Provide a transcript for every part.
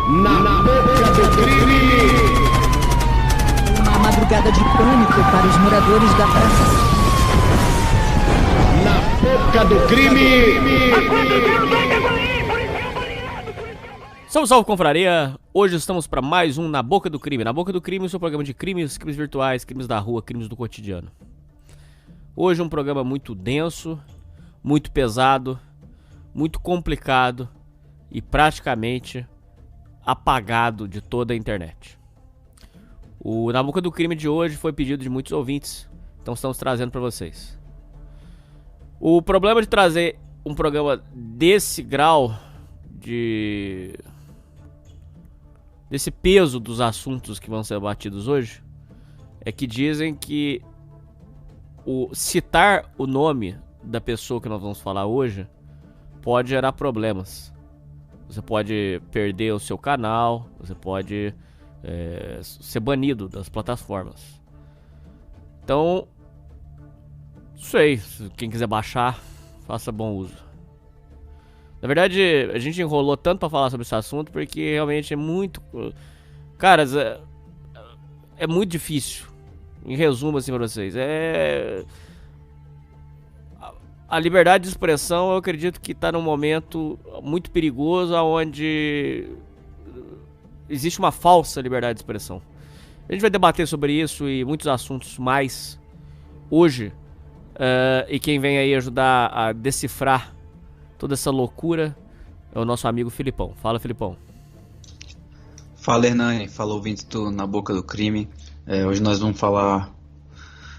Na boca do crime! Uma madrugada de pânico para os moradores da praça. Na boca do crime! Salve, salve, confraria! Hoje estamos para mais um Na Boca do Crime. Na Boca do Crime, o seu programa de crimes, crimes virtuais, crimes da rua, crimes do cotidiano. Hoje é um programa muito denso, muito pesado, muito complicado e praticamente apagado de toda a internet. O Na Boca do Crime de hoje foi pedido de muitos ouvintes, então estamos trazendo para vocês. O problema de trazer um programa desse grau, desse peso dos assuntos que vão ser debatidos hoje, é que dizem que citar o nome da pessoa que nós vamos falar hoje pode gerar problemas. Você pode perder o seu canal, você pode ser banido das plataformas. Então, não sei, quem quiser baixar, faça bom uso. Na verdade, a gente enrolou tanto pra falar sobre esse assunto porque realmente é muito... Cara, é muito difícil. Em resumo assim pra vocês, a liberdade de expressão, eu acredito que tá num momento muito perigoso, onde existe uma falsa liberdade de expressão. A gente vai debater sobre isso e muitos assuntos mais hoje, e quem vem aí ajudar a decifrar toda essa loucura é o nosso amigo Filipão. Fala, Filipão. Fala, Hernani. Fala, ouvintes do Na Boca do Crime. Hoje nós vamos falar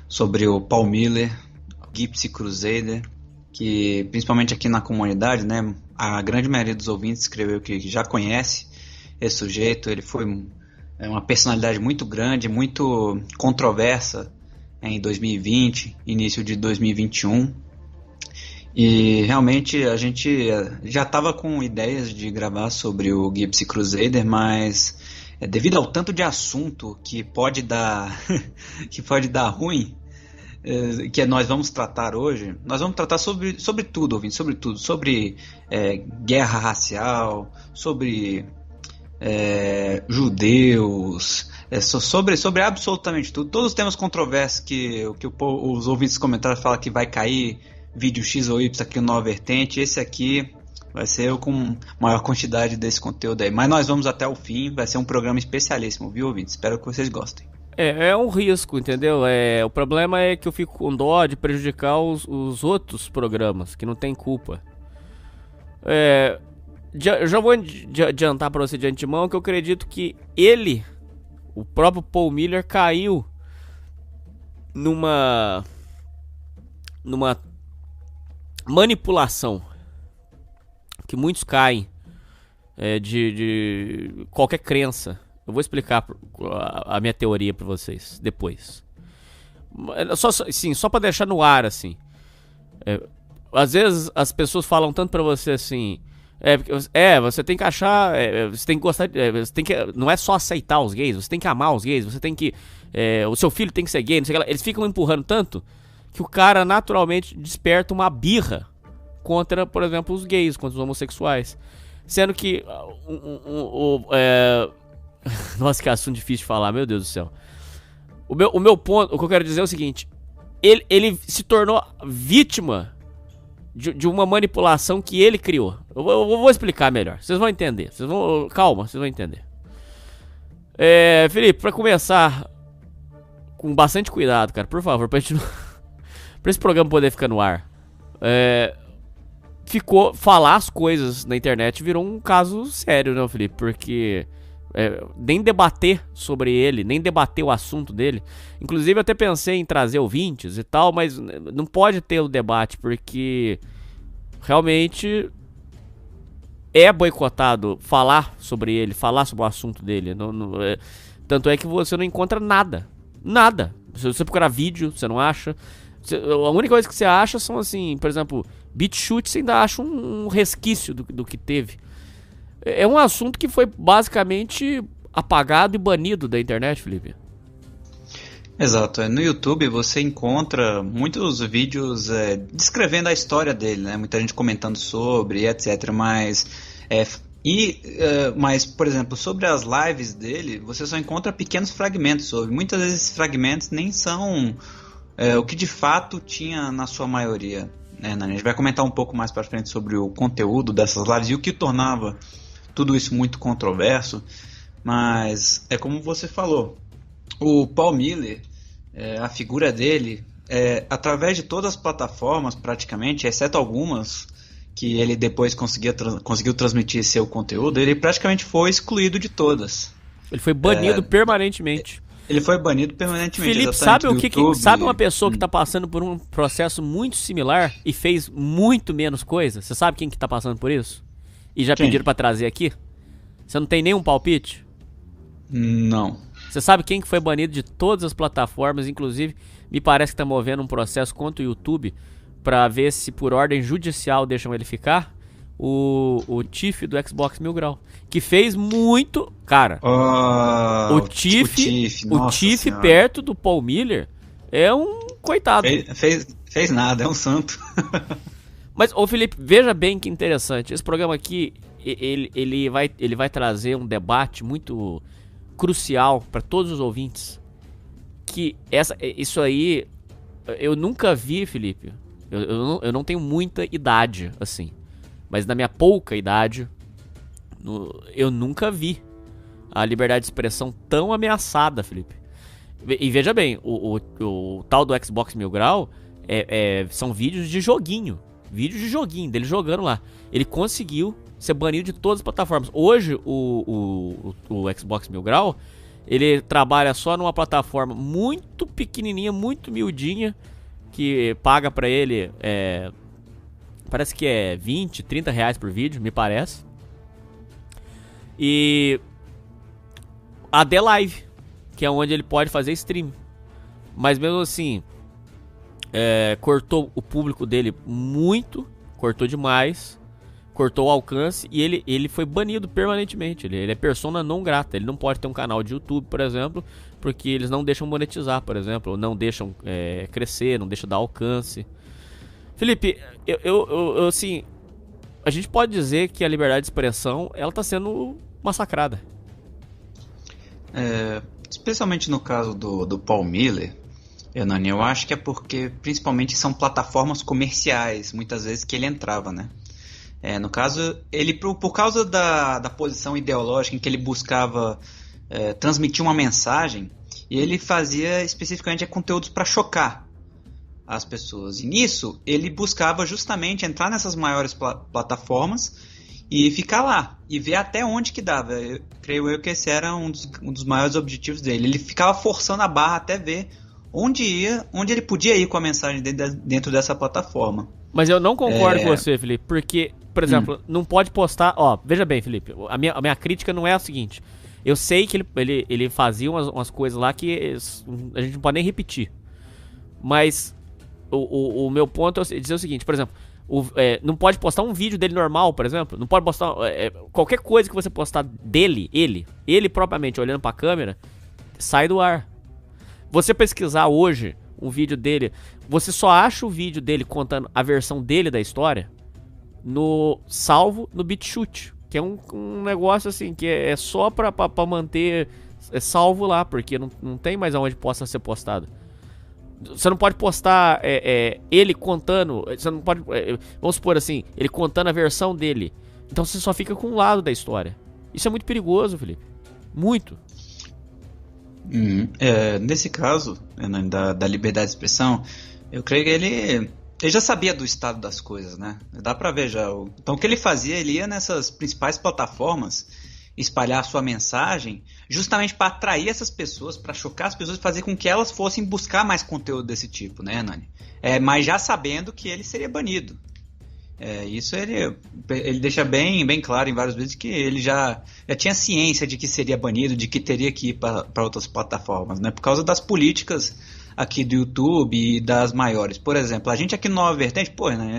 sobre o Paul Miller, Gypsy Crusader, que principalmente aqui na comunidade, né, a grande maioria dos ouvintes escreveu que já conhece esse sujeito. Ele foi uma personalidade muito grande, muito controversa em 2020, início de 2021. E realmente a gente já estava com ideias de gravar sobre o Gypsy Crusader, mas devido ao tanto de assunto que pode dar que pode dar ruim, que nós vamos tratar hoje, nós vamos tratar sobre tudo, ouvindo, sobre tudo, sobre guerra racial, sobre judeus, sobre absolutamente tudo, todos os temas controversos que os ouvintes comentaram, falam que vai cair vídeo X ou Y aqui no Nova Vertente. Esse aqui vai ser eu com maior quantidade desse conteúdo aí. Mas nós vamos até o fim, vai ser um programa especialíssimo, viu, ouvintes? Espero que vocês gostem. É um risco, entendeu? O problema é que eu fico com dó de prejudicar os outros programas, que não tem culpa. Já vou adiantar pra você de antemão que eu acredito que ele, o próprio Paul Miller, caiu numa manipulação que muitos caem de qualquer crença. Eu vou explicar a minha teoria pra vocês depois. Só pra deixar no ar assim. Às vezes as pessoas falam tanto pra você assim: você tem que achar, você tem que gostar, você tem que, não é só aceitar os gays, você tem que amar os gays, você tem que, o seu filho tem que ser gay, não sei o que lá. Eles ficam empurrando tanto que o cara naturalmente desperta uma birra contra, por exemplo, os gays, contra os homossexuais. Sendo que nossa, que assunto difícil de falar, meu Deus do céu. O meu ponto, o que eu quero dizer é o seguinte: ele se tornou vítima de uma manipulação que ele criou. Eu vou explicar melhor, vocês vão entender. Calma, vocês vão entender. Felipe, pra começar, com bastante cuidado, cara, por favor, pra esse programa poder ficar no ar. Falar as coisas na internet virou um caso sério, né, Felipe? Porque nem debater sobre ele, nem debater o assunto dele. Inclusive eu até pensei em trazer ouvintes e tal, mas não pode ter o debate, porque realmente é boicotado falar sobre ele, falar sobre o assunto dele. Tanto é que você não encontra nada. Se você procurar vídeo, você não acha. A única coisa que você acha são, assim, por exemplo, BitChute, você ainda acha um resquício do que teve. É um assunto que foi basicamente apagado e banido da internet, Felipe. Exato, no YouTube você encontra muitos vídeos descrevendo a história dele, né? Muita gente comentando sobre, etc. Mas Mas, por exemplo, sobre as lives dele, você só encontra pequenos fragmentos sobre. Muitas vezes esses fragmentos nem são o que de fato tinha na sua maioria. Né? A gente vai comentar um pouco mais para frente sobre o conteúdo dessas lives e o que tornava tudo isso muito controverso. Mas é como você falou, o Paul Miller, a figura dele, através de todas as plataformas praticamente, exceto algumas que ele depois conseguiu transmitir seu conteúdo, ele praticamente foi excluído de todas. Ele foi banido permanentemente. Ele foi banido permanentemente. Felipe, sabe o que sabe uma pessoa que está passando por um processo muito similar e fez muito menos coisa? Você sabe quem que tá passando por isso? E já pediram para trazer aqui? Você não tem nenhum palpite? Não. Você sabe quem que foi banido de todas as plataformas? Inclusive, me parece que tá movendo um processo contra o YouTube pra ver se por ordem judicial deixam ele ficar. O Tiff do Xbox Mil Grau, que fez muito... Cara, o Tiff perto do Paul Miller é um coitado. Fez nada, é um santo. Mas, ô Felipe, veja bem que interessante. Esse programa aqui, ele vai trazer um debate muito crucial para todos os ouvintes. Que isso aí, eu nunca vi, Felipe. Eu não tenho muita idade, assim. Mas na minha pouca idade, eu nunca vi a liberdade de expressão tão ameaçada, Felipe. E veja bem, o tal do Xbox Mil Grau são vídeos de joguinho. Vídeos de joguinho, dele jogando lá. Ele conseguiu ser banido de todas as plataformas. Hoje, o Xbox Mil Grau, ele trabalha só numa plataforma muito pequenininha, muito miudinha, que paga pra ele... parece que é 20, 30 reais por vídeo, me parece. E a The Live, que é onde ele pode fazer stream. Mas mesmo assim, cortou o público dele muito, cortou demais, cortou o alcance e ele foi banido permanentemente. Ele é persona não grata, ele não pode ter um canal de YouTube, por exemplo, porque eles não deixam monetizar, por exemplo, ou não deixam crescer, não deixam dar alcance. Felipe, eu assim, a gente pode dizer que a liberdade de expressão, ela tá sendo massacrada. Especialmente no caso do Paul Miller, Hernani, eu acho que é porque principalmente são plataformas comerciais, muitas vezes, que ele entrava, né? No caso, ele por causa da posição ideológica em que ele buscava transmitir uma mensagem, e ele fazia especificamente conteúdos para chocar as pessoas. E nisso, ele buscava justamente entrar nessas maiores plataformas e ficar lá, e ver até onde que dava. Creio eu que esse era um dos maiores objetivos dele. Ele ficava forçando a barra até ver onde ele podia ir com a mensagem dentro dessa plataforma. Mas eu não concordo com você, Felipe, porque, por exemplo, não pode postar... Ó, veja bem, Felipe, a minha crítica não é a seguinte. Eu sei que ele fazia umas coisas lá que a gente não pode nem repetir. Mas... O meu ponto é dizer o seguinte, por exemplo, não pode postar um vídeo dele normal, por exemplo, não pode postar qualquer coisa que você postar dele, ele propriamente olhando pra câmera, sai do ar. Você pesquisar hoje um vídeo dele, você só acha o vídeo dele contando a versão dele da história salvo no BitChute, que é um negócio assim, que é só pra manter salvo lá, porque não tem mais aonde possa ser postado. Você não pode postar ele contando. Você não pode. Vamos supor assim, ele contando a versão dele. Então você só fica com um lado da história. Isso é muito perigoso, Felipe. Muito. Nesse caso, da liberdade de expressão, eu creio que ele já sabia do estado das coisas, né? Dá pra ver já. Então o que ele fazia, ele ia nessas principais plataformas espalhar a sua mensagem, justamente para atrair essas pessoas, para chocar as pessoas e fazer com que elas fossem buscar mais conteúdo desse tipo, né, Nani? Mas já sabendo que ele seria banido. Isso ele deixa bem claro em vários vídeos que ele já tinha ciência de que seria banido, de que teria que ir para outras plataformas, né? Por causa das políticas aqui do YouTube e das maiores. Por exemplo, a gente aqui no Nova Vertente, né,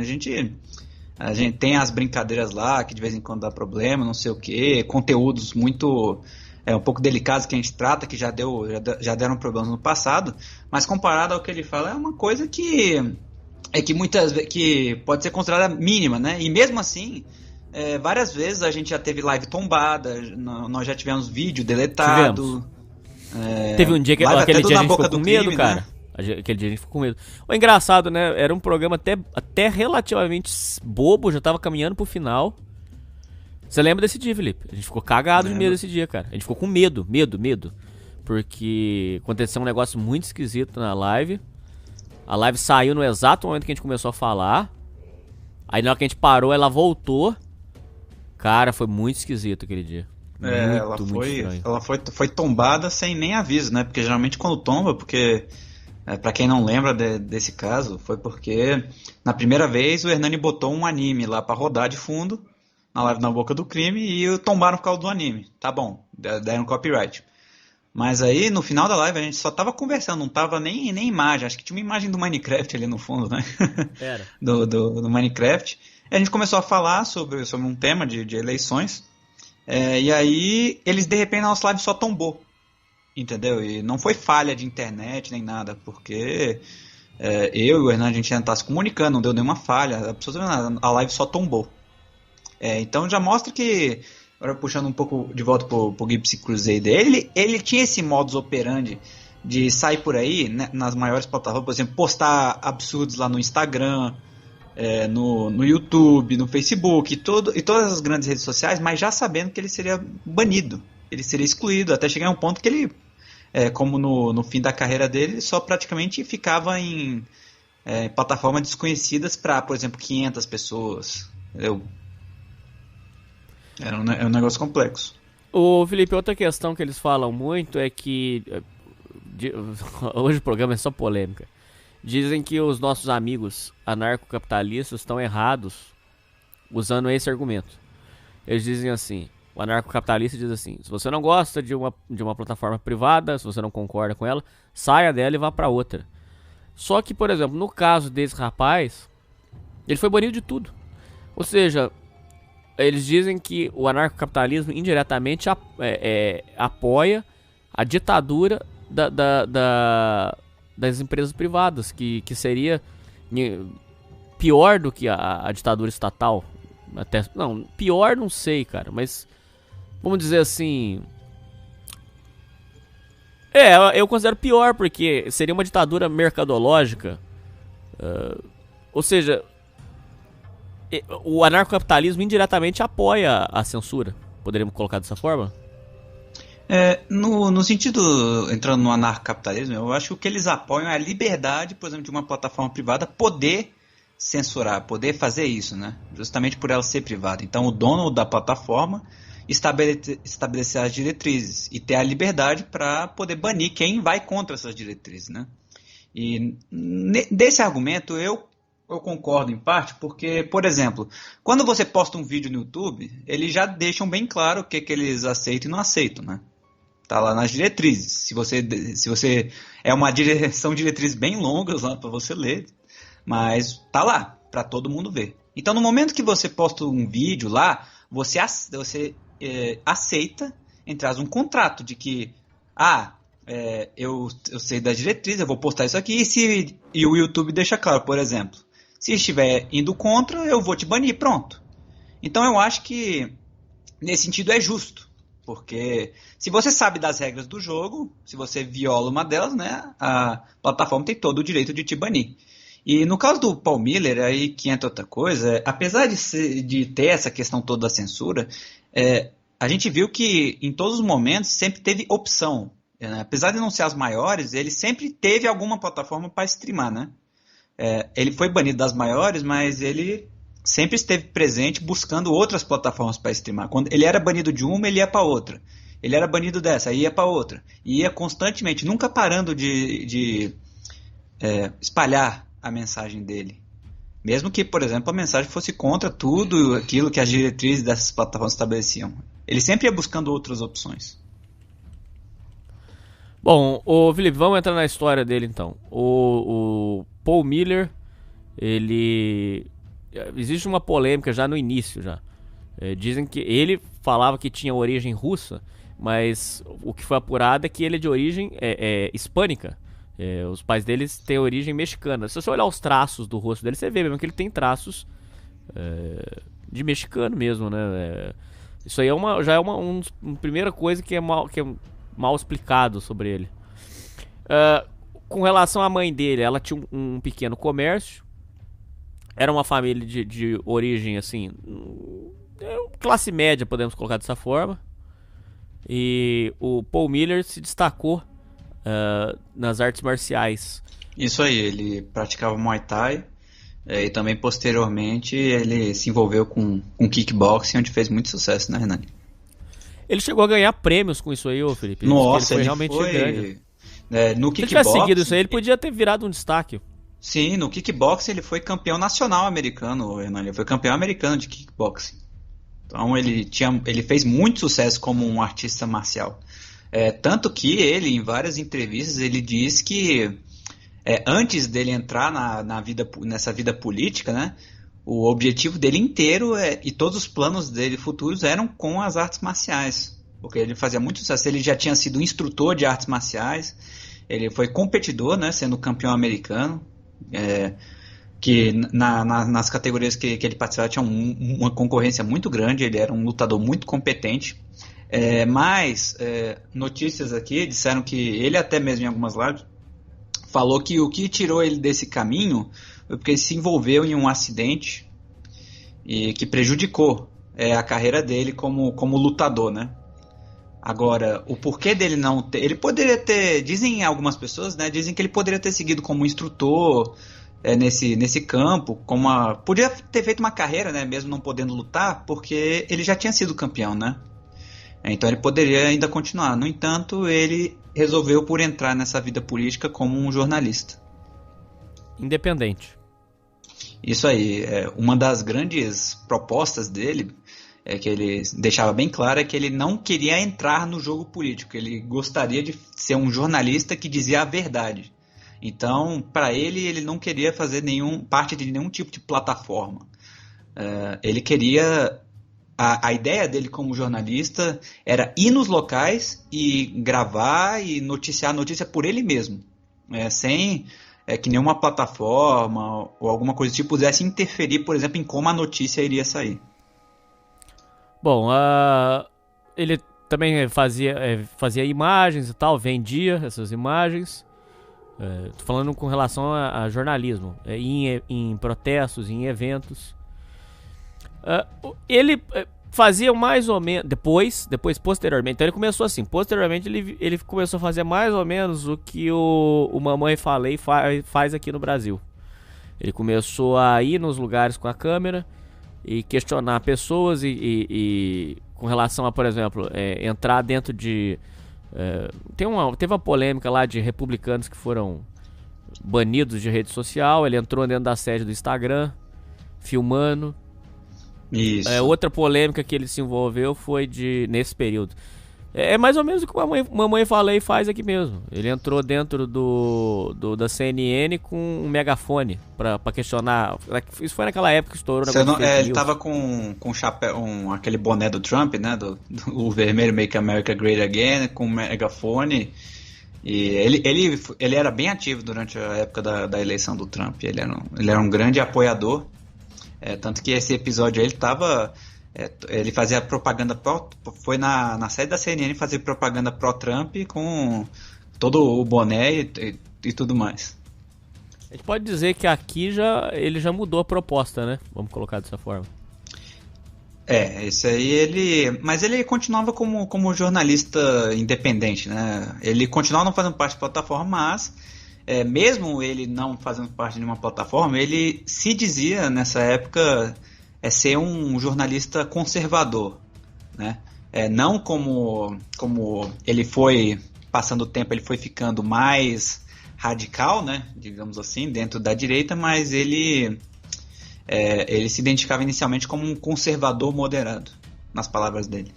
a gente tem as brincadeiras lá, que de vez em quando dá problema, não sei o que, conteúdos muito, um pouco delicados que a gente trata, que já deram problemas no passado, mas comparado ao que ele fala, é uma coisa que muitas vezes que pode ser considerada mínima, né? E mesmo assim, várias vezes a gente já teve live tombada, nós já tivemos vídeo deletado. Teve um dia que live aquele até dia a na gente boca ficou com do medo, crime, cara. né? Aquele dia a gente ficou com medo. O engraçado, né? Era um programa até relativamente bobo, já tava caminhando pro final. Você lembra desse dia, Felipe? A gente ficou cagado de medo desse dia, cara. A gente ficou com medo. Porque aconteceu um negócio muito esquisito na live. A live saiu no exato momento que a gente começou a falar. Aí na hora que a gente parou, ela voltou. Cara, foi muito esquisito aquele dia. Ela foi tombada sem nem aviso, né? Porque geralmente quando tomba, pra quem não lembra desse caso, foi porque na primeira vez o Hernani botou um anime lá pra rodar de fundo na live na boca do crime e tombaram por causa do anime. Tá bom, deram copyright. Mas aí no final da live a gente só tava conversando, não tava nem imagem. Acho que tinha uma imagem do Minecraft ali no fundo, né? Era. do Minecraft. E a gente começou a falar sobre um tema de eleições. E aí eles de repente na nossa live só tombou. Entendeu? E não foi falha de internet nem nada, porque eu e o Hernani a gente ainda tá se comunicando, não deu nenhuma falha, a live só tombou. Então já mostra que, agora puxando um pouco de volta pro Gypsy Crusader, ele tinha esse modus operandi de sair por aí, né, nas maiores plataformas, por exemplo, postar absurdos lá no Instagram, no YouTube, no Facebook e todas as grandes redes sociais, mas já sabendo que ele seria banido, ele seria excluído, até chegar a um ponto que ele, como no fim da carreira dele, ele só praticamente ficava em plataformas desconhecidas para, por exemplo, 500 pessoas, entendeu? Era um negócio complexo. Ô Felipe, outra questão que eles falam muito é que hoje o programa é só polêmica. Dizem que os nossos amigos anarcocapitalistas estão errados usando esse argumento. Eles dizem assim, o anarcocapitalista diz assim: se você não gosta de uma plataforma privada, se você não concorda com ela, saia dela e vá para outra. Só que, por exemplo, no caso desse rapaz, ele foi banido de tudo. Ou seja, eles dizem que o anarcocapitalismo indiretamente apoia a ditadura das empresas privadas, que seria pior do que a ditadura estatal. Não, pior não sei, cara, mas vamos dizer assim, eu considero pior, porque seria uma ditadura mercadológica. Ou seja, o anarcocapitalismo indiretamente apoia a censura. Poderíamos colocar dessa forma? No sentido, entrando no anarcocapitalismo, eu acho que o que eles apoiam é a liberdade, por exemplo, de uma plataforma privada poder censurar, poder fazer isso, né? Justamente por ela ser privada. Então o dono da plataforma estabelecer as diretrizes e ter a liberdade para poder banir quem vai contra essas diretrizes, né? E desse argumento eu concordo em parte, porque, por exemplo, quando você posta um vídeo no YouTube, eles já deixam bem claro o que eles aceitam e não aceitam, né? Tá lá nas diretrizes. Se você são diretrizes bem longas lá para você ler, mas tá lá para todo mundo ver. Então, no momento que você posta um vídeo lá, você aceita, entre aspas, um contrato de que eu sei das diretrizes, eu vou postar isso aqui, e o YouTube deixa claro, por exemplo, se estiver indo contra, eu vou te banir, pronto. Então eu acho que nesse sentido é justo, porque se você sabe das regras do jogo, se você viola uma delas, né, a plataforma tem todo o direito de te banir. E no caso do Paul Miller, aí que entra outra coisa, apesar de ter essa questão toda da censura, a gente viu que em todos os momentos sempre teve opção. Apesar de não ser as maiores, ele sempre teve alguma plataforma para streamar, né? Ele foi banido das maiores, mas ele sempre esteve presente buscando outras plataformas para streamar. Quando ele era banido de uma, ele ia para outra. Ele era banido dessa, aí ia para outra. E ia constantemente, nunca parando de espalhar a mensagem dele. Mesmo que, por exemplo, a mensagem fosse contra tudo aquilo que as diretrizes dessas plataformas estabeleciam. Ele sempre ia buscando outras opções. Bom, Felipe, vamos entrar na história dele então. O Paul Miller, existe uma polêmica já no início já. Dizem que ele falava que tinha origem russa, mas o que foi apurado é que ele é de origem hispânica. Os pais deles têm origem mexicana. Se você olhar os traços do rosto dele, você vê mesmo que ele tem traços de mexicano mesmo, né? Isso aí já é uma primeira coisa que é mal explicado sobre ele. Com relação à mãe dele, ela tinha um pequeno comércio. Era uma família de origem, assim, classe média, podemos colocar dessa forma. E o Paul Miller se destacou nas artes marciais. Isso aí, ele praticava Muay Thai e também posteriormente ele se envolveu com kickboxing, onde fez muito sucesso, né, Renan? Ele chegou a ganhar prêmios com isso aí, ô Felipe. Nossa, ele foi realmente grande. No kickboxing, se ele tivesse seguido isso aí, ele podia podia ter virado um destaque. Sim, no kickboxing ele foi campeão nacional americano, Renan. Ele foi campeão americano de kickboxing. Então ele fez muito sucesso como um artista marcial. Tanto que ele, em várias entrevistas, ele diz que antes dele entrar nessa vida política, né, o objetivo dele inteiro e todos os planos dele futuros eram com as artes marciais. Porque ele fazia muito sucesso. Ele já tinha sido instrutor de artes marciais. Ele foi competidor, né, sendo campeão americano. Que nas categorias que ele participava tinha uma concorrência muito grande. Ele era um lutador muito competente. Mas notícias aqui disseram que ele, até mesmo em algumas lives, falou que o que tirou ele desse caminho foi porque ele se envolveu em um acidente e que prejudicou a carreira dele como lutador, né? Agora, o porquê dele não ter... Ele poderia ter... Dizem algumas pessoas, né? Dizem que ele poderia ter seguido como instrutor nesse campo. Podia ter feito uma carreira, né? Mesmo não podendo lutar, porque ele já tinha sido campeão, né? Então ele poderia ainda continuar. No entanto, ele resolveu por entrar nessa vida política como um jornalista. Independente. Isso aí. Uma das grandes propostas dele... que ele deixava bem claro é que ele não queria entrar no jogo político, ele gostaria de ser um jornalista que dizia a verdade. Então, para ele não queria fazer parte de nenhum tipo de plataforma. Ele queria... A ideia dele como jornalista era ir nos locais e gravar e noticiar a notícia por ele mesmo, sem que nenhuma plataforma ou alguma coisa do tipo pudesse interferir, por exemplo, em como a notícia iria sair. Bom, ele também fazia imagens e tal, vendia essas imagens. Tô falando com relação a jornalismo, em protestos, em eventos. Ele fazia mais ou menos, depois posteriormente, então ele começou assim, posteriormente ele começou a fazer mais ou menos o que o Mamãe Falei faz aqui no Brasil. Ele começou a ir nos lugares com a câmera e questionar pessoas e com relação a, por exemplo, entrar dentro de... teve uma polêmica lá de republicanos que foram banidos de rede social. Ele entrou dentro da sede do Instagram, filmando. Isso. Outra polêmica que ele se envolveu foi nesse período. É mais ou menos o que Mamãe Falei faz aqui mesmo. Ele entrou dentro da CNN com um megafone pra questionar. Isso foi naquela época que estourou o negócio. Ele tava com chapéu, aquele boné do Trump, né? O vermelho Make America Great Again, com um megafone. E ele era bem ativo durante a época da eleição do Trump. Ele era um grande apoiador. Tanto que esse episódio ele tava... ele fazia propaganda foi na sede da CNN fazer propaganda pró-Trump com todo o boné e tudo mais. A gente pode dizer que aqui ele já mudou a proposta, né? Vamos colocar dessa forma. Isso aí mas ele continuava como jornalista independente, né? Ele continuava não fazendo parte da plataforma, mas mesmo ele não fazendo parte de nenhuma plataforma, ele se dizia nessa época ser um jornalista conservador, né? Não como ele foi passando o tempo, ele foi ficando mais radical, né? Digamos assim, dentro da direita, mas ele se identificava inicialmente como um conservador moderado, nas palavras dele.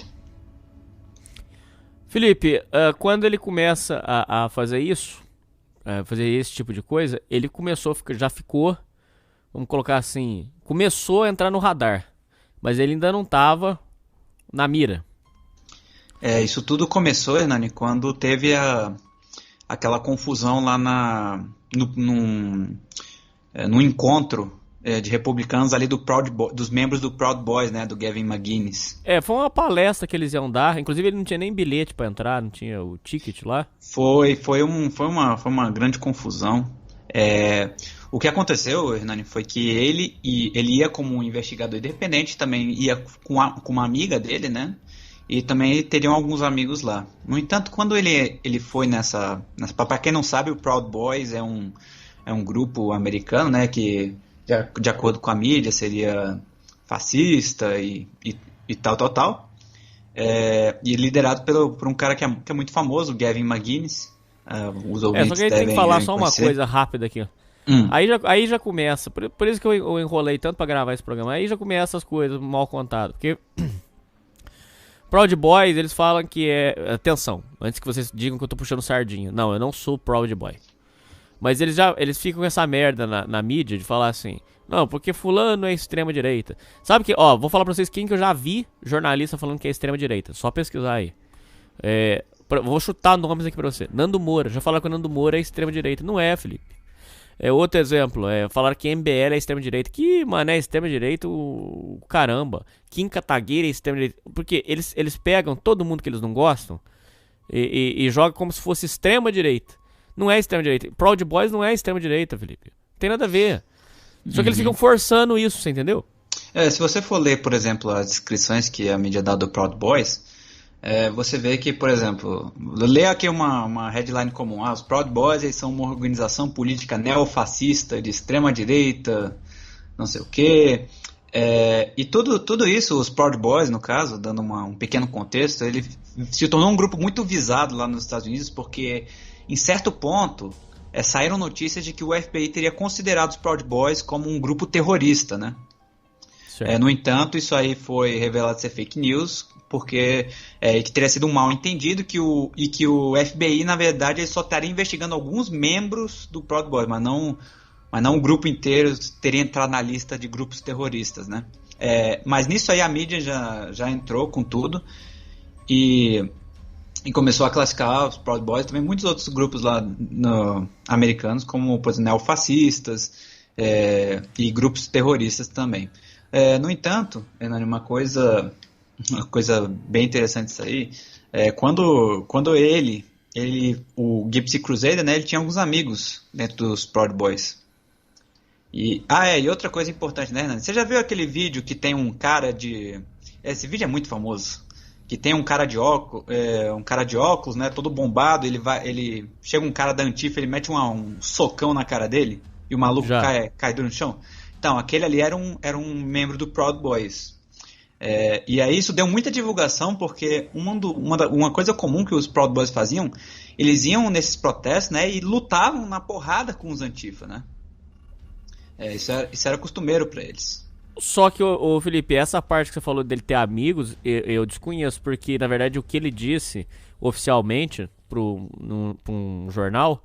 Felipe, quando ele começa a fazer isso, fazer esse tipo de coisa, ele já ficou, vamos colocar assim, começou a entrar no radar, mas ele ainda não estava na mira. Isso tudo começou, Hernani, quando teve aquela confusão lá no encontro de republicanos ali dos membros do Proud Boys, né, do Gavin McInnes. Foi uma palestra que eles iam dar, inclusive ele não tinha nem bilhete pra entrar, não tinha o ticket lá. Foi uma grande confusão. O que aconteceu, Hernani, foi que ele ia como um investigador independente, também ia com uma amiga dele, né? E também teriam alguns amigos lá. No entanto, quando ele foi nessa para quem não sabe, o Proud Boys é um grupo americano, né? Que de acordo com a mídia seria fascista e tal. E liderado por um cara que é muito famoso, o Gavin McInnes. Os ouvintes só que a gente tem que falar só uma conhecer. coisa rápida aqui, ó. Aí já começa, por isso que eu enrolei tanto pra gravar esse programa. Aí já começa as coisas mal contadas, porque Proud Boys, eles falam que atenção, antes que vocês digam que eu tô puxando sardinha. Não, eu não sou Proud Boy. Mas eles ficam com essa merda na mídia de falar assim, não, porque fulano é extrema direita. Sabe que, vou falar pra vocês quem que eu já vi jornalista falando que é extrema direita. Só pesquisar aí. Vou chutar nomes aqui pra você. Nando Moura, já falaram que o Nando Moura é extrema direita. Não é, Felipe. Outro exemplo, falaram que MBL é extrema-direita. Que, mano, é extrema-direita o caramba. Kim Kataguiri é extrema-direita. Porque eles pegam todo mundo que eles não gostam e jogam como se fosse extrema-direita. Não é extrema-direita. Proud Boys não é extrema-direita, Felipe. Não tem nada a ver. Só que eles ficam forçando isso, você entendeu? Se você for ler, por exemplo, as descrições que a mídia dá do Proud Boys, você vê que, por exemplo, lê aqui uma headline comum. Os Proud Boys eles são uma organização política neofascista de extrema direita, não sei o quê. E tudo isso, os Proud Boys, no caso, dando um pequeno contexto, ele se tornou um grupo muito visado lá nos Estados Unidos, porque em certo ponto saíram notícias de que o FBI teria considerado os Proud Boys como um grupo terrorista, né? No entanto, isso aí foi revelado ser fake news, porque que teria sido um mal entendido e que o FBI, na verdade, ele só estaria investigando alguns membros do Proud Boys, mas não o grupo inteiro teria entrado na lista de grupos terroristas, né? Mas nisso aí a mídia já entrou com tudo e começou a classificar os Proud Boys, também muitos outros grupos lá americanos, como, por exemplo, neofascistas e grupos terroristas também. No entanto, uma coisa bem interessante isso aí, quando o Gypsy Crusader, né, ele tinha alguns amigos dentro dos Proud Boys. E outra coisa importante, né, Hernani? Você já viu aquele vídeo que tem um cara de... Esse vídeo é muito famoso. Que tem um cara de óculos, né, todo bombado, chega um cara da Antifa, ele mete um socão na cara dele, e o maluco cai no chão. Então, aquele ali era um membro do Proud Boys. E aí isso deu muita divulgação, porque uma coisa comum que os Proud Boys faziam, eles iam nesses protestos, né, e lutavam na porrada com os Antifa, né? Isso era costumeiro para eles. Só que, ô Felipe, essa parte que você falou dele ter amigos, eu desconheço, porque na verdade o que ele disse oficialmente para um jornal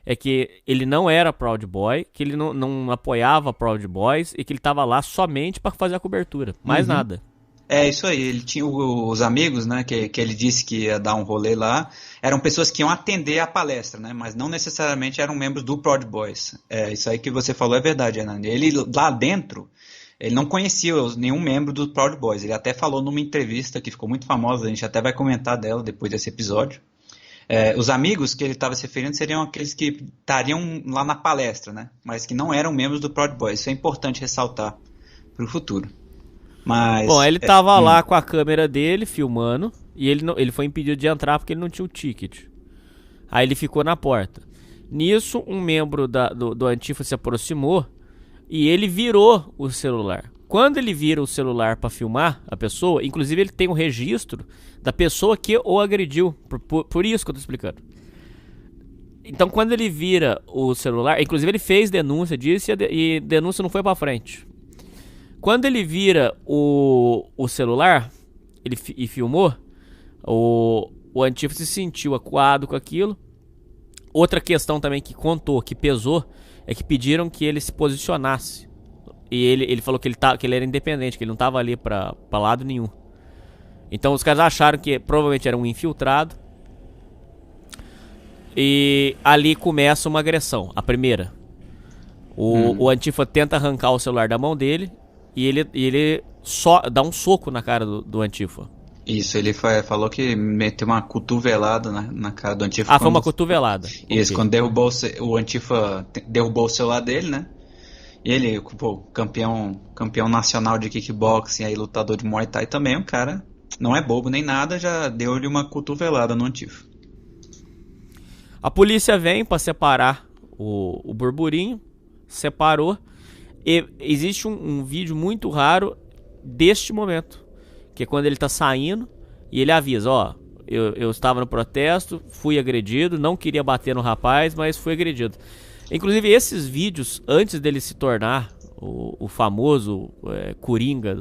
é que ele não era Proud Boy, que ele não apoiava Proud Boys e que ele tava lá somente para fazer a cobertura, mais nada. Isso aí, ele tinha os amigos, né, que ele disse que ia dar um rolê lá, eram pessoas que iam atender a palestra, né, mas não necessariamente eram membros do Proud Boys. Isso aí que você falou é verdade, Hernani. Ele lá dentro, ele não conhecia nenhum membro do Proud Boys, ele até falou numa entrevista que ficou muito famosa, a gente até vai comentar dela depois desse episódio. Os amigos que ele estava se referindo seriam aqueles que estariam lá na palestra, né, mas que não eram membros do Proud Boys. Isso é importante ressaltar para o futuro. Mas, bom, ele tava lá com a câmera dele, filmando, e ele foi impedido de entrar porque ele não tinha o ticket. Aí ele ficou na porta. Nisso, um membro do Antifa se aproximou e ele virou o celular. Quando ele vira o celular para filmar a pessoa, inclusive ele tem um registro da pessoa que o agrediu, por isso que eu tô explicando. Então, quando ele vira o celular, inclusive ele fez denúncia disso e denúncia não foi para frente. Quando ele vira o celular e filmou, o Antifa se sentiu acuado com aquilo. Outra questão também que contou, que pesou, é que pediram que ele se posicionasse. E ele falou que ele era independente, que ele não estava ali pra lado nenhum. Então os caras acharam que provavelmente era um infiltrado. E ali começa uma agressão, a primeira. O Antifa tenta arrancar o celular da mão dele e ele só dá um soco na cara do Antifa. Isso, ele falou que meteu uma cotovelada na cara do Antifa. Ah, foi uma cotovelada. Isso, Okay. quando o Antifa derrubou o celular dele, né? E ele, pô, campeão nacional de kickboxing, aí lutador de Muay Thai também, o cara não é bobo nem nada, já deu-lhe uma cotovelada no Antifa. A polícia vem pra separar o burburinho, separou, e existe um vídeo muito raro deste momento, que é quando ele tá saindo e ele avisa, ó, eu estava no protesto, fui agredido, não queria bater no rapaz, mas fui agredido. Inclusive esses vídeos, antes dele se tornar o famoso Coringa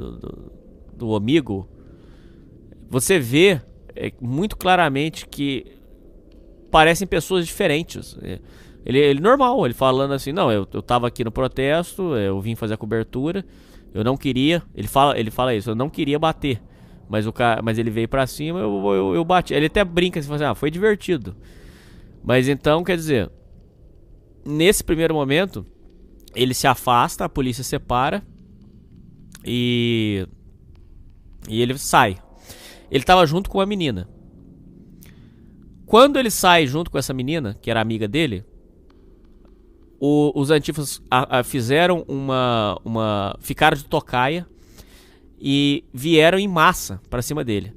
do amigo, você vê muito claramente que parecem pessoas diferentes. Ele normal, ele falando assim, não, eu tava aqui no protesto, eu vim fazer a cobertura, eu não queria, ele fala isso, eu não queria bater, mas ele veio pra cima, eu bati. Ele até brinca assim, fala assim, foi divertido. Mas então, quer dizer, nesse primeiro momento, ele se afasta, a polícia separa e ele sai. Ele tava junto com a menina. Quando ele sai junto com essa menina, que era amiga dele, os antifas fizeram ficaram de tocaia e vieram em massa pra cima dele.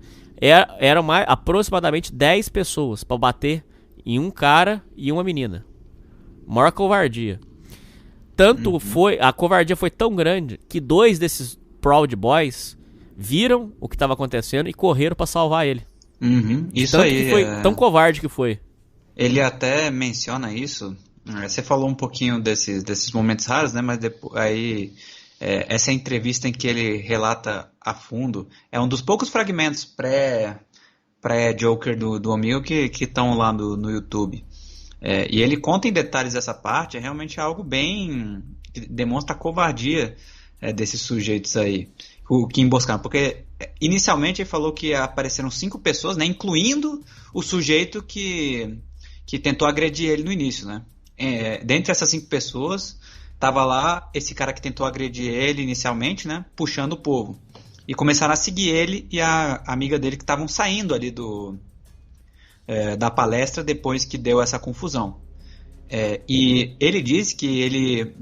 Eram aproximadamente 10 pessoas pra bater em um cara e uma menina. Maior covardia. A covardia foi tão grande que 2 desses Proud Boys viram o que estava acontecendo e correram pra salvar ele. Isso Tanto aí. que foi tão covarde que foi. Ele até menciona isso. Você falou um pouquinho desses momentos raros, né? Mas depois, aí essa entrevista em que ele relata a fundo é um dos poucos fragmentos pré-Joker do amigo que estão lá no YouTube. E ele conta em detalhes essa parte, é realmente algo bem que demonstra a covardia desses sujeitos aí, o que emboscaram, porque inicialmente ele falou que apareceram 5 pessoas, né, incluindo o sujeito que tentou agredir ele no início, né? Dentre essas 5 pessoas estava lá esse cara que tentou agredir ele inicialmente, né, puxando o povo, e começaram a seguir ele e a amiga dele que estavam saindo ali da palestra depois que deu essa confusão. E ele disse que ele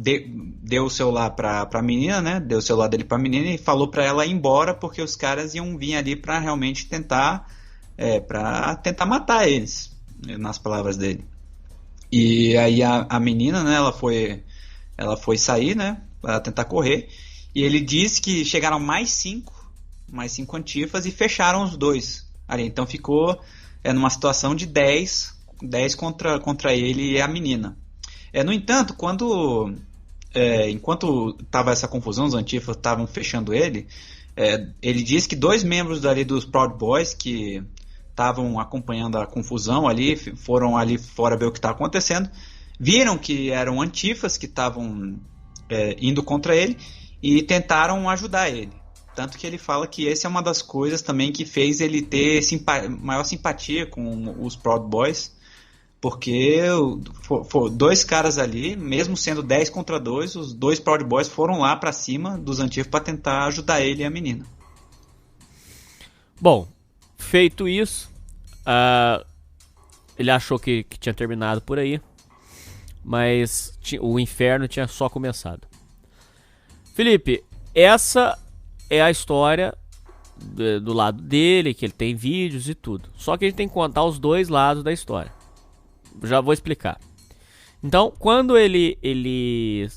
deu o celular para a menina, né? Deu o celular dele para a menina e falou para ela ir embora porque os caras iam vir ali para realmente tentar matar eles, nas palavras dele. E aí a menina, né? Ela foi sair, né? Para tentar correr. E ele disse que chegaram mais cinco antifas e fecharam os 2 ali. Então ficou numa situação de 10 contra ele e a menina. No entanto, enquanto estava essa confusão, os antifas estavam fechando ele, ele disse que 2 membros dali dos Proud Boys que estavam acompanhando a confusão ali, foram ali fora ver o que estava acontecendo, viram que eram antifas que estavam indo contra ele e tentaram ajudar ele. Tanto que ele fala que essa é uma das coisas também que fez ele ter maior simpatia com os Proud Boys, porque 2 caras ali, mesmo sendo 10 contra 2, os 2 Proud Boys foram lá pra cima dos antigos para tentar ajudar ele e a menina. Bom, feito isso, ele achou que tinha terminado por aí, mas o inferno tinha só começado. Felipe, essa é a história do lado dele, que ele tem vídeos e tudo. Só que a gente tem que contar os 2 lados da história. Já vou explicar. Então, quando ele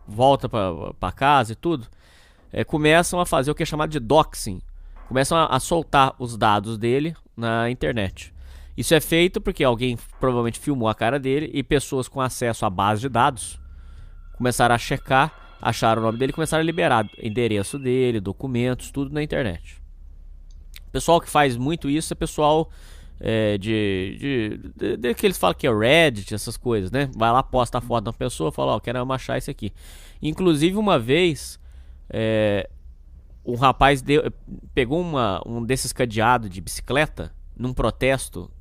volta pra casa e tudo, começam a fazer o que é chamado de doxing. Começam a soltar os dados dele na internet. Isso é feito porque alguém provavelmente filmou a cara dele e pessoas com acesso à base de dados começaram a checar, acharam o nome dele e começaram a liberar endereço dele, documentos, tudo na internet. O pessoal que faz muito isso é pessoal que eles falam que é Reddit, essas coisas, né? Vai lá, posta a foto da pessoa, fala, quero achar isso aqui. Inclusive, uma vez, um rapaz pegou um desses cadeados de bicicleta num protesto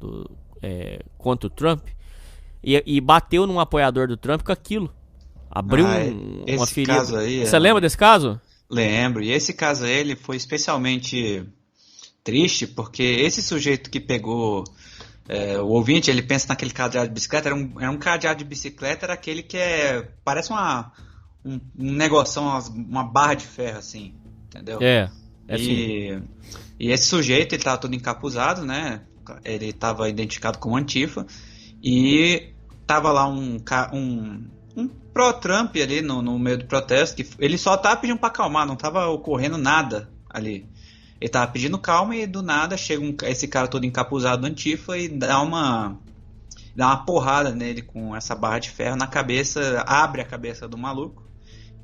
contra o Trump e bateu num apoiador do Trump com aquilo. Abriu uma esse ferida. caso aí, Você lembra desse caso? lembro. E esse caso aí, ele foi especialmente triste, porque esse sujeito que pegou o ouvinte, ele pensa naquele cadeado de bicicleta, era um cadeado de bicicleta, era aquele que parece um negoção, uma barra de ferro, assim, entendeu? É assim. E esse sujeito, ele tava todo encapuzado, né? Ele estava identificado como Antifa, e tava lá um pró-Trump ali no meio do protesto, que ele só tava pedindo para acalmar, não tava ocorrendo nada ali. Ele tava pedindo calma e do nada chega esse cara todo encapuzado Antifa e dá uma porrada nele com essa barra de ferro na cabeça, abre a cabeça do maluco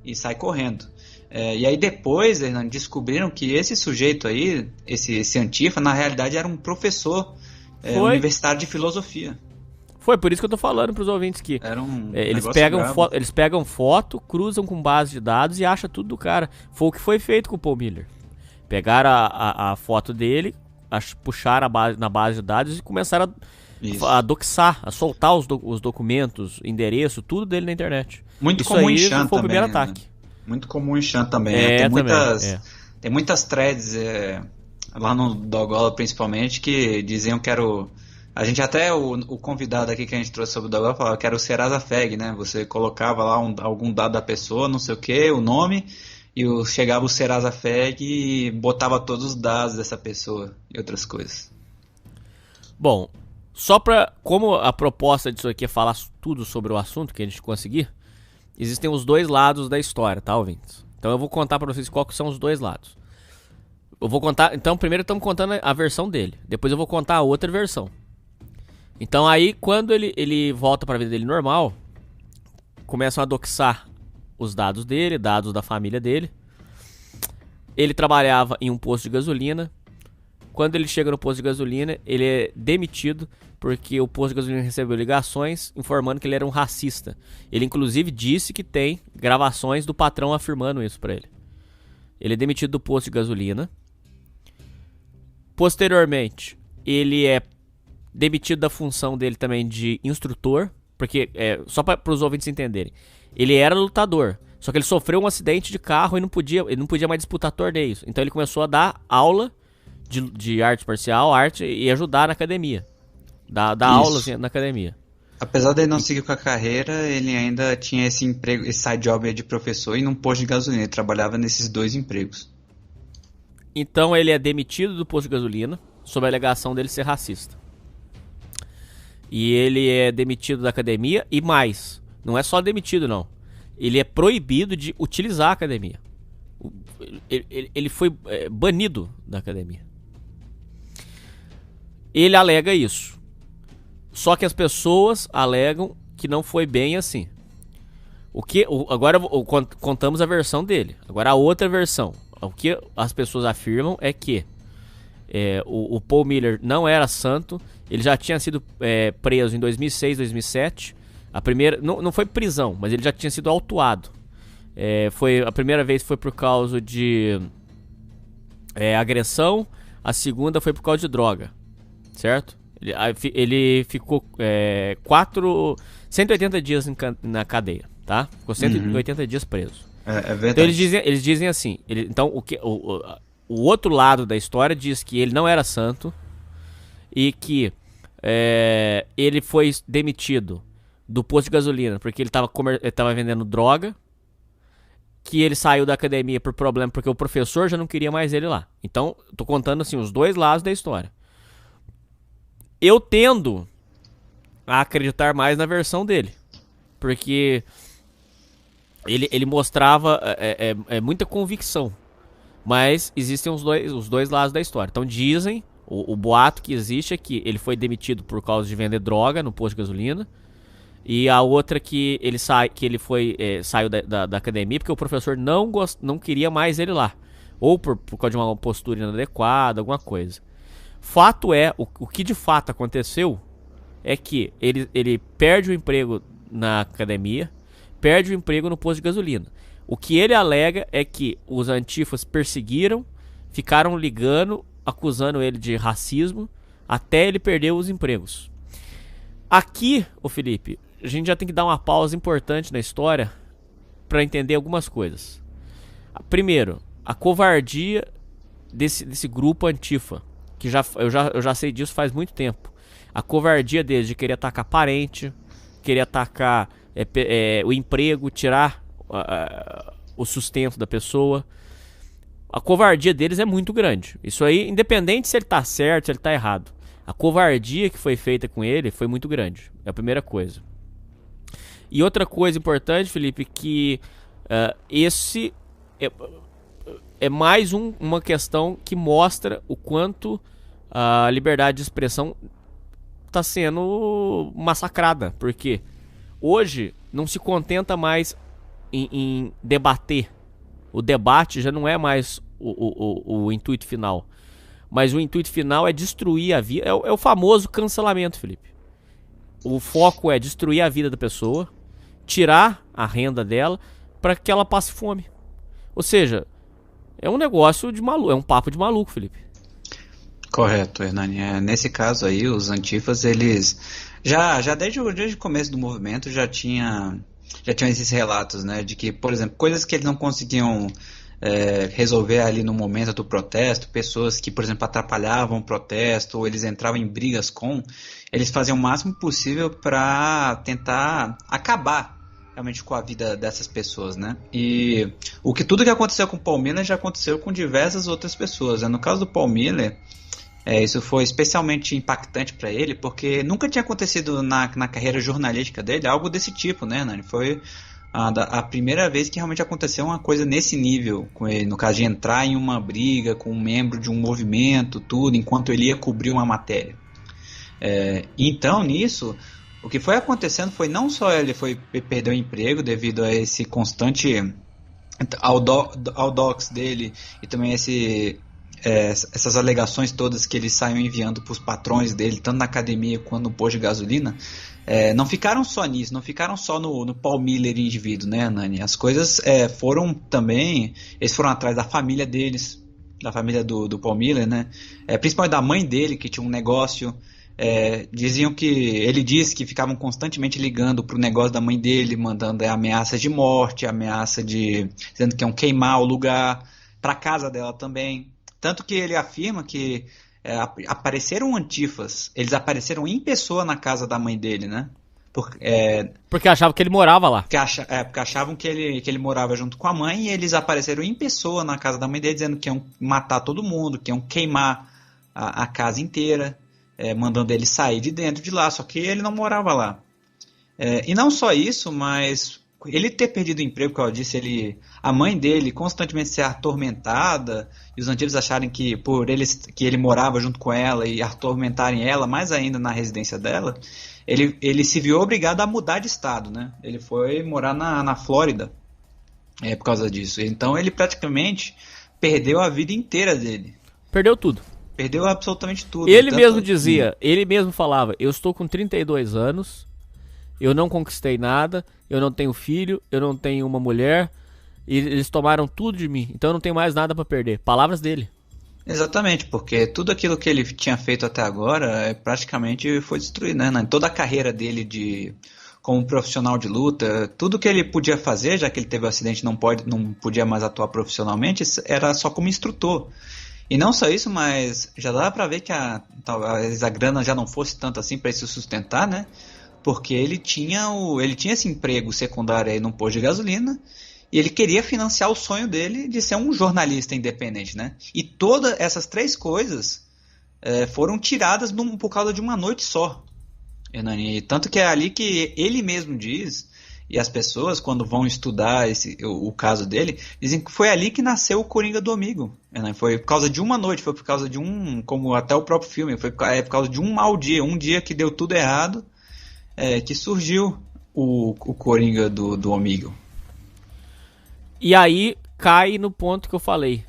e sai correndo. E aí depois, Hernando, descobriram que esse sujeito aí, esse Antifa, na realidade era um professor universitário de filosofia. Foi por isso que eu tô falando pros ouvintes que Era eles pegam foto, cruzam com base de dados e acham tudo do cara. Foi o que foi feito com o Paul Miller. Pegaram a foto dele, puxaram na base de dados e começaram a doxar, a soltar os documentos, endereço, tudo dele na internet. Muito isso comum aí em Chan foi o primeiro também, ataque. Né? Muito comum em Chan também. Tem muitas threads lá no Dogola principalmente que diziam que era a gente até, o convidado aqui que a gente trouxe sobre o Dogola falava que era o Serasa Feg, né? Você colocava lá algum dado da pessoa, não sei o que, o nome, e chegava o Serasa Feg e botava todos os dados dessa pessoa e outras coisas. Bom, como a proposta disso aqui é falar tudo sobre o assunto que a gente conseguir, existem os dois lados da história, tá, ouvintes? Então eu vou contar pra vocês quais são os dois lados. Eu vou contar, então primeiro estamos contando a versão dele, depois eu vou contar a outra versão. Então aí quando ele volta pra vida dele normal, começam a doxar os dados dele, dados da família dele. Ele trabalhava em um posto de gasolina. Quando ele chega no posto de gasolina, ele é demitido porque o posto de gasolina recebeu ligações informando que ele era um racista. Ele inclusive disse que tem gravações do patrão afirmando isso pra ele. Ele é demitido do posto de gasolina. Posteriormente, ele é demitido da função dele também de instrutor, porque, só para os ouvintes entenderem, ele era lutador, só que ele sofreu um acidente de carro e ele não podia mais disputar torneios. Então ele começou a dar aula de arte marcial, e ajudar na academia. Dar aulas na academia. Apesar de ele não seguir com a carreira, ele ainda tinha esse emprego, esse side job de professor e num posto de gasolina. Ele trabalhava nesses dois empregos. Então ele é demitido do posto de gasolina sob a alegação dele ser racista. E ele é demitido da academia e mais, não é só demitido não. Ele é proibido de utilizar a academia. Ele foi banido da academia. Ele alega isso. Só que as pessoas alegam que não foi bem assim. Agora contamos a versão dele. Agora a outra versão. O que as pessoas afirmam é que o Paul Miller não era santo. Ele já tinha sido preso em 2006, 2007. A primeira, não foi prisão, mas ele já tinha sido autuado. A primeira vez foi por causa de agressão. A segunda foi por causa de droga. Certo? Ele ficou 180 dias na cadeia, tá? Ficou 180 dias preso. É verdade. Então eles dizem assim, então o outro lado da história diz que ele não era santo e que ele foi demitido do posto de gasolina porque ele tava vendendo droga, que ele saiu da academia por problema porque o professor já não queria mais ele lá. Então, tô contando assim os dois lados da história. Eu tendo a acreditar mais na versão dele, porque ele mostrava muita convicção, mas existem os dois lados da história. Então dizem, o boato que existe é que ele foi demitido por causa de vender droga no posto de gasolina, e a outra que ele saiu da academia porque o professor não queria mais ele lá, ou por causa de uma postura inadequada, alguma coisa. Fato o que de fato aconteceu é que ele perde o emprego na academia, perde o emprego no posto de gasolina. O que ele alega é que os antifas perseguiram, ficaram ligando, acusando ele de racismo, até ele perder os empregos. Aqui, Felipe, a gente já tem que dar uma pausa importante na história pra entender algumas coisas. Primeiro, a covardia desse grupo Antifa, que eu já sei disso faz muito tempo. A covardia deles de querer atacar parente, querer atacar o emprego, tirar o sustento da pessoa. A covardia deles é muito grande. Isso aí, independente se ele tá certo, se ele tá errado. A covardia que foi feita com ele foi muito grande. É a primeira coisa. E outra coisa importante, Felipe, que esse é mais uma questão que mostra o quanto a liberdade de expressão está sendo massacrada. Porque hoje não se contenta mais em debater. O debate já não é mais o intuito final. Mas o intuito final é destruir a vida. É o famoso cancelamento, Felipe. O foco é destruir a vida da pessoa, tirar a renda dela para que ela passe fome. Ou seja, é um negócio de maluco, é um papo de maluco, Felipe. Correto, Hernani. Nesse caso aí, os antifas, eles já desde o começo do movimento já tinham esses relatos, né, de que, por exemplo, coisas que eles não conseguiam resolver ali no momento do protesto, pessoas que, por exemplo, atrapalhavam o protesto ou eles entravam em brigas eles faziam o máximo possível para tentar acabar realmente com a vida dessas pessoas, né? E tudo que aconteceu com o Paul Miller já aconteceu com diversas outras pessoas, né? No caso do Paul Miller, isso foi especialmente impactante para ele, porque nunca tinha acontecido na carreira jornalística dele algo desse tipo, né, Nani? Foi a primeira vez que realmente aconteceu uma coisa nesse nível com ele, no caso de entrar em uma briga com um membro de um movimento, tudo, enquanto ele ia cobrir uma matéria. Então, nisso, o que foi acontecendo foi não só ele perdeu o emprego devido a esse constante ao dox dele e também essas alegações todas que eles saíam enviando para os patrões dele, tanto na academia quanto no posto de gasolina, não ficaram só nisso, não ficaram só no Paul Miller indivíduo, né, Nani? As coisas foram também, eles foram atrás da família deles, da família do Paul Miller, né? Principalmente da mãe dele, que tinha um negócio. Diziam que ele disse que ficavam constantemente ligando pro negócio da mãe dele, mandando ameaças de morte, dizendo que iam queimar o lugar, pra casa dela também. Tanto que ele afirma que apareceram antifas, eles apareceram em pessoa na casa da mãe dele, né? Porque achavam que ele morava lá. Porque achavam que ele morava junto com a mãe, e eles apareceram em pessoa na casa da mãe dele, dizendo que iam matar todo mundo, que iam queimar a casa inteira. Mandando ele sair de dentro de lá, só que ele não morava lá. E não só isso, mas ele ter perdido o emprego, como eu disse, a mãe dele constantemente ser atormentada, e os antigos acharem que que ele morava junto com ela e atormentarem ela, mais ainda na residência dela, ele se viu obrigado a mudar de estado, né? Ele foi morar na Flórida por causa disso. Então ele praticamente perdeu a vida inteira dele. Perdeu tudo. Perdeu absolutamente tudo. Ele mesmo dizia, ele mesmo falava, eu estou com 32 anos, eu não conquistei nada, eu não tenho filho, eu não tenho uma mulher, e eles tomaram tudo de mim, então eu não tenho mais nada para perder. Palavras dele. Exatamente, porque tudo aquilo que ele tinha feito até agora praticamente foi destruído, né? Toda a carreira dele como profissional de luta, tudo que ele podia fazer, já que ele teve um acidente e não podia mais atuar profissionalmente, era só como instrutor. E não só isso, mas já dá pra ver que talvez a grana já não fosse tanto assim para ele se sustentar, né? Porque ele tinha esse emprego secundário aí num posto de gasolina e ele queria financiar o sonho dele de ser um jornalista independente, né? E todas essas três coisas foram tiradas por causa de uma noite só, Hernani. Tanto que é ali que ele mesmo diz, e as pessoas, quando vão estudar o caso dele, dizem que foi ali que nasceu o Coringa do Amigo. Foi por causa de uma noite, foi por causa de como até o próprio filme, foi por causa de um mau dia, um dia que deu tudo errado, que surgiu o Coringa do Amigo. E aí cai no ponto que eu falei.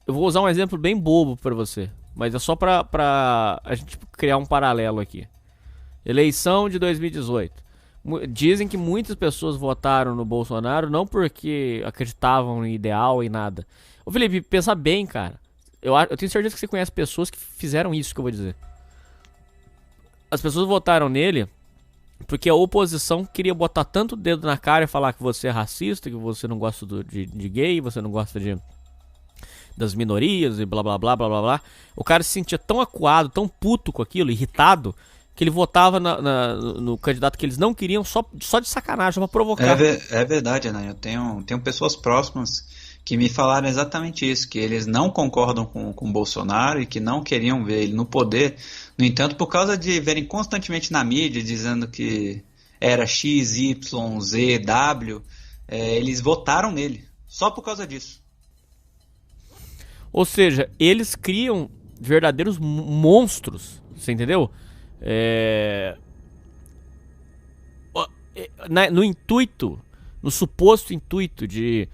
Eu vou usar um exemplo bem bobo pra você, mas é só pra a gente criar um paralelo aqui. Eleição de 2018. Dizem que muitas pessoas votaram no Bolsonaro não porque acreditavam em ideal e nada. Ô Felipe, pensa bem, cara. Eu tenho certeza que você conhece pessoas que fizeram isso que eu vou dizer. As pessoas votaram nele Porque a oposição queria botar tanto o dedo na cara e falar que você é racista, que você não gosta de gay, você não gosta das minorias e blá blá blá blá blá blá. O cara se sentia tão acuado, tão puto com aquilo, irritado, que ele votava no candidato que eles não queriam só de sacanagem, pra provocar. É verdade, né? Eu tenho pessoas próximas que me falaram exatamente isso, que eles não concordam com o Bolsonaro e que não queriam ver ele no poder. No entanto, por causa de verem constantemente na mídia dizendo que era X, Y, Z, W, eles votaram nele, só por causa disso. Ou seja, eles criam verdadeiros monstros, você entendeu? No suposto intuito de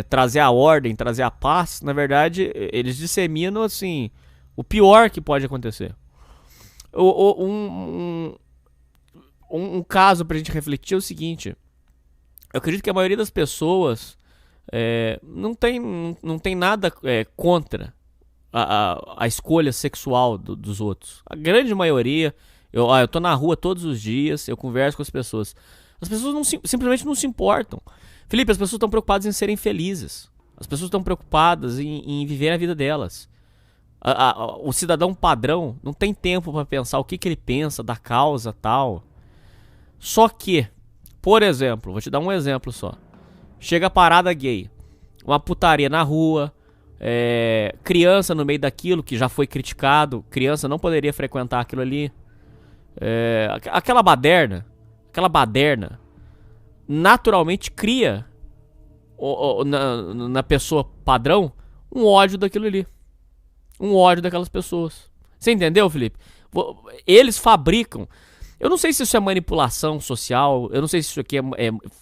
trazer a ordem, trazer a paz, na verdade, eles disseminam, assim, o pior que pode acontecer. Um caso pra gente refletir é o seguinte: eu acredito que a maioria das pessoas não tem nada contra a escolha sexual dos outros. A grande maioria, eu tô na rua todos os dias, eu converso com as pessoas. As pessoas simplesmente não se importam. Felipe, as pessoas estão preocupadas em serem felizes. As pessoas estão preocupadas em viver a vida delas. O cidadão padrão não tem tempo para pensar o que ele pensa da causa tal. Só que, por exemplo, vou te dar um exemplo só. Chega a parada gay, uma putaria na rua, criança no meio daquilo que já foi criticado, criança não poderia frequentar aquilo ali. Aquela baderna naturalmente cria na pessoa padrão um ódio daquilo ali. Um ódio daquelas pessoas. Você entendeu, Felipe? Eles fabricam. Eu não sei se isso é manipulação social. Eu não sei se isso aqui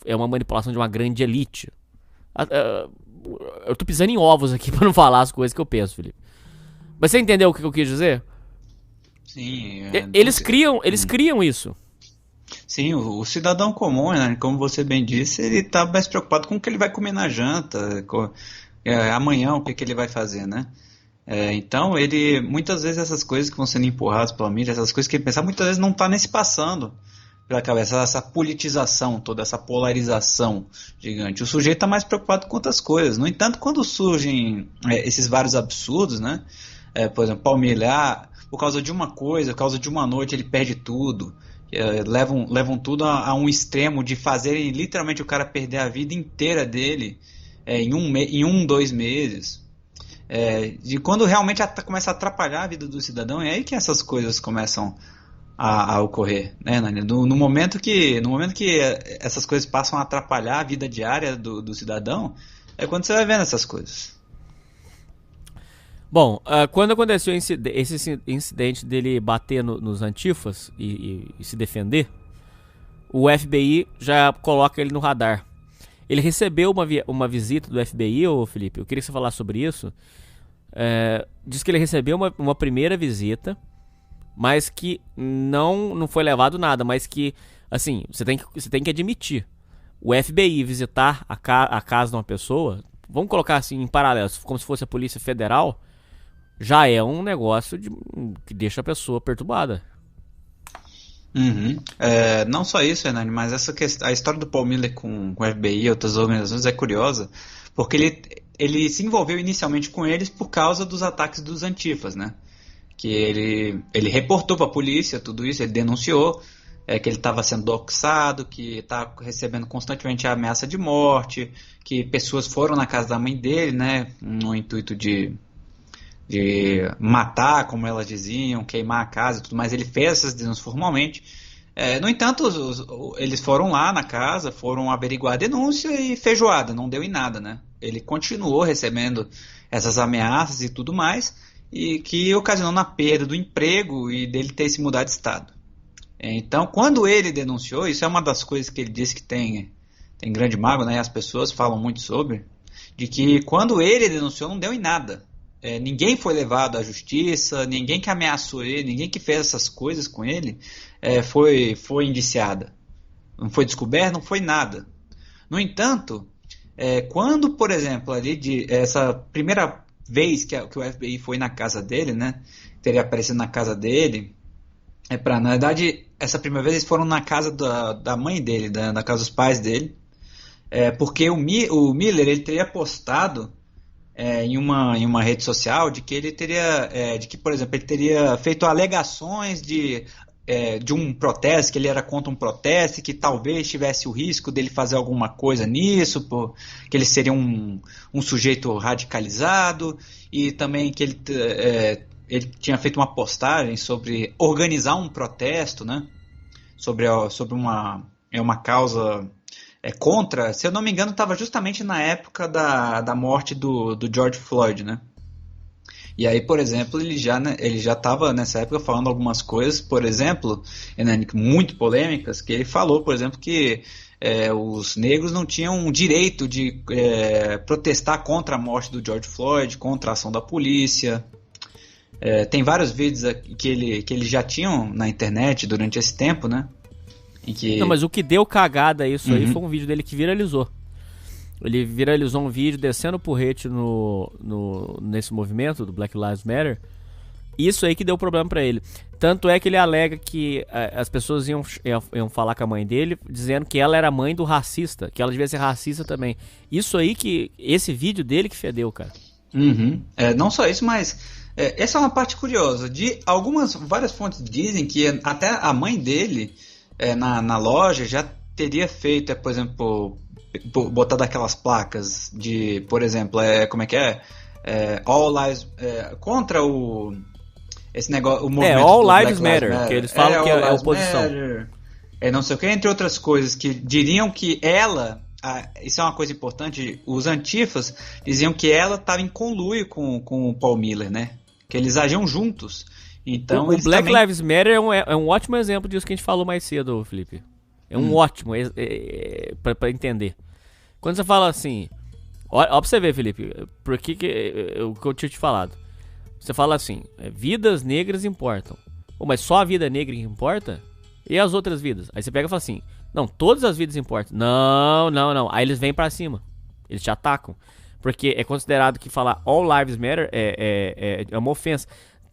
é uma manipulação de uma grande elite. Eu tô pisando em ovos aqui pra não falar as coisas que eu penso, Felipe. Mas você entendeu o que eu quis dizer? Sim. Eles criam isso. Sim, o cidadão comum, né, como você bem disse, ele tá mais preocupado com o que ele vai comer na janta, amanhã o que ele vai fazer, né? Então, muitas vezes essas coisas que vão sendo empurradas pela mídia, essas coisas que ele pensa, muitas vezes não tá nem se passando pela cabeça, essa politização, toda essa polarização gigante. O sujeito tá mais preocupado com outras coisas. No entanto, quando surgem esses vários absurdos, né? Por exemplo, Palmeiras, por causa de uma coisa, por causa de uma noite ele perde tudo. Levam tudo a um extremo de fazerem literalmente o cara perder a vida inteira dele em 2 meses. De quando realmente começa a atrapalhar a vida do cidadão, é aí que essas coisas começam a ocorrer, né, Nani? No momento que essas coisas passam a atrapalhar a vida diária do cidadão, é quando você vai vendo essas coisas. Bom, quando aconteceu esse incidente dele bater nos antifas e se defender, o FBI já coloca ele no radar. Ele recebeu uma visita do FBI, ô Felipe, eu queria que você falasse sobre isso. Diz que ele recebeu uma primeira visita, mas que não foi levado nada, mas que, assim, você tem que admitir. O FBI visitar a casa de uma pessoa, vamos colocar assim em paralelo, como se fosse a Polícia Federal, já é um negócio que deixa a pessoa perturbada. Uhum. Não só isso, Hernani, mas a história do Paul Miller com o FBI e outras organizações é curiosa, porque ele se envolveu inicialmente com eles por causa dos ataques dos antifas, né? Que ele reportou para a polícia tudo isso, ele denunciou que ele estava sendo doxado, que estava recebendo constantemente a ameaça de morte, que pessoas foram na casa da mãe dele, né, no intuito de matar, como elas diziam, queimar a casa e tudo mais. Ele fez essas denúncias formalmente. No entanto, eles foram lá na casa, foram averiguar a denúncia e feijoada, não deu em nada, né? Ele continuou recebendo essas ameaças e tudo mais, e que ocasionou na perda do emprego e dele ter se mudado de estado. Então, quando ele denunciou, isso é uma das coisas que ele disse que tem grande mágoa, né? E as pessoas falam muito sobre, de que quando ele denunciou não deu em nada. Ninguém foi levado à justiça, ninguém que ameaçou ele, ninguém que fez essas coisas com ele foi indiciada. Não foi descoberto, não foi nada. No entanto, quando, por exemplo, essa primeira vez que o FBI foi na casa dele, né, teria aparecido na casa dele, Na verdade, essa primeira vez eles foram na casa da mãe dele, da casa dos pais dele, porque o Miller ele teria postado em uma rede social de que ele teria, por exemplo, ele teria feito alegações de um protesto, que ele era contra um protesto e que talvez tivesse o risco dele fazer alguma coisa nisso, que ele seria um sujeito radicalizado, e também que ele tinha feito uma postagem sobre organizar um protesto, né? Sobre uma causa contra, se eu não me engano, estava justamente na época da morte do George Floyd, né? E aí, por exemplo, ele já estava nessa época falando algumas coisas, por exemplo, muito polêmicas, que ele falou, por exemplo, que os negros não tinham direito de protestar contra a morte do George Floyd, contra a ação da polícia. Tem vários vídeos que ele já tinham na internet durante esse tempo, né? Não, mas o que deu cagada isso aí foi um vídeo dele que viralizou. Ele viralizou um vídeo descendo o porrete nesse movimento do Black Lives Matter. Isso aí que deu problema pra ele. Tanto é que ele alega que as pessoas iam falar com a mãe dele, dizendo que ela era mãe do racista, que ela devia ser racista também. Isso aí esse vídeo dele que fedeu, cara. Não só isso, mas essa é uma parte curiosa. Várias fontes dizem que até a mãe dele na loja já teria feito, por exemplo, botado aquelas placas de, por exemplo, como é que é? All Lives contra esse negócio, o movimento All do Lives Black Matter, que eles falam que é a oposição. Não sei o que, entre outras coisas, que diriam que ela, isso é uma coisa importante, os antifas diziam que ela estava em conluio com o Paul Miller, né? Que eles agiam juntos. Então, o Black Lives Matter é um ótimo exemplo disso que a gente falou mais cedo, Felipe. É um ótimo, pra entender. Quando você fala assim, ó pra você ver, Felipe, o que eu tinha te falado. Você fala assim, vidas negras importam. Mas só a vida negra importa? E as outras vidas? Aí você pega e fala assim, não, todas as vidas importam. Não. Aí eles vêm pra cima. Eles te atacam. Porque é considerado que falar All Lives Matter é uma ofensa.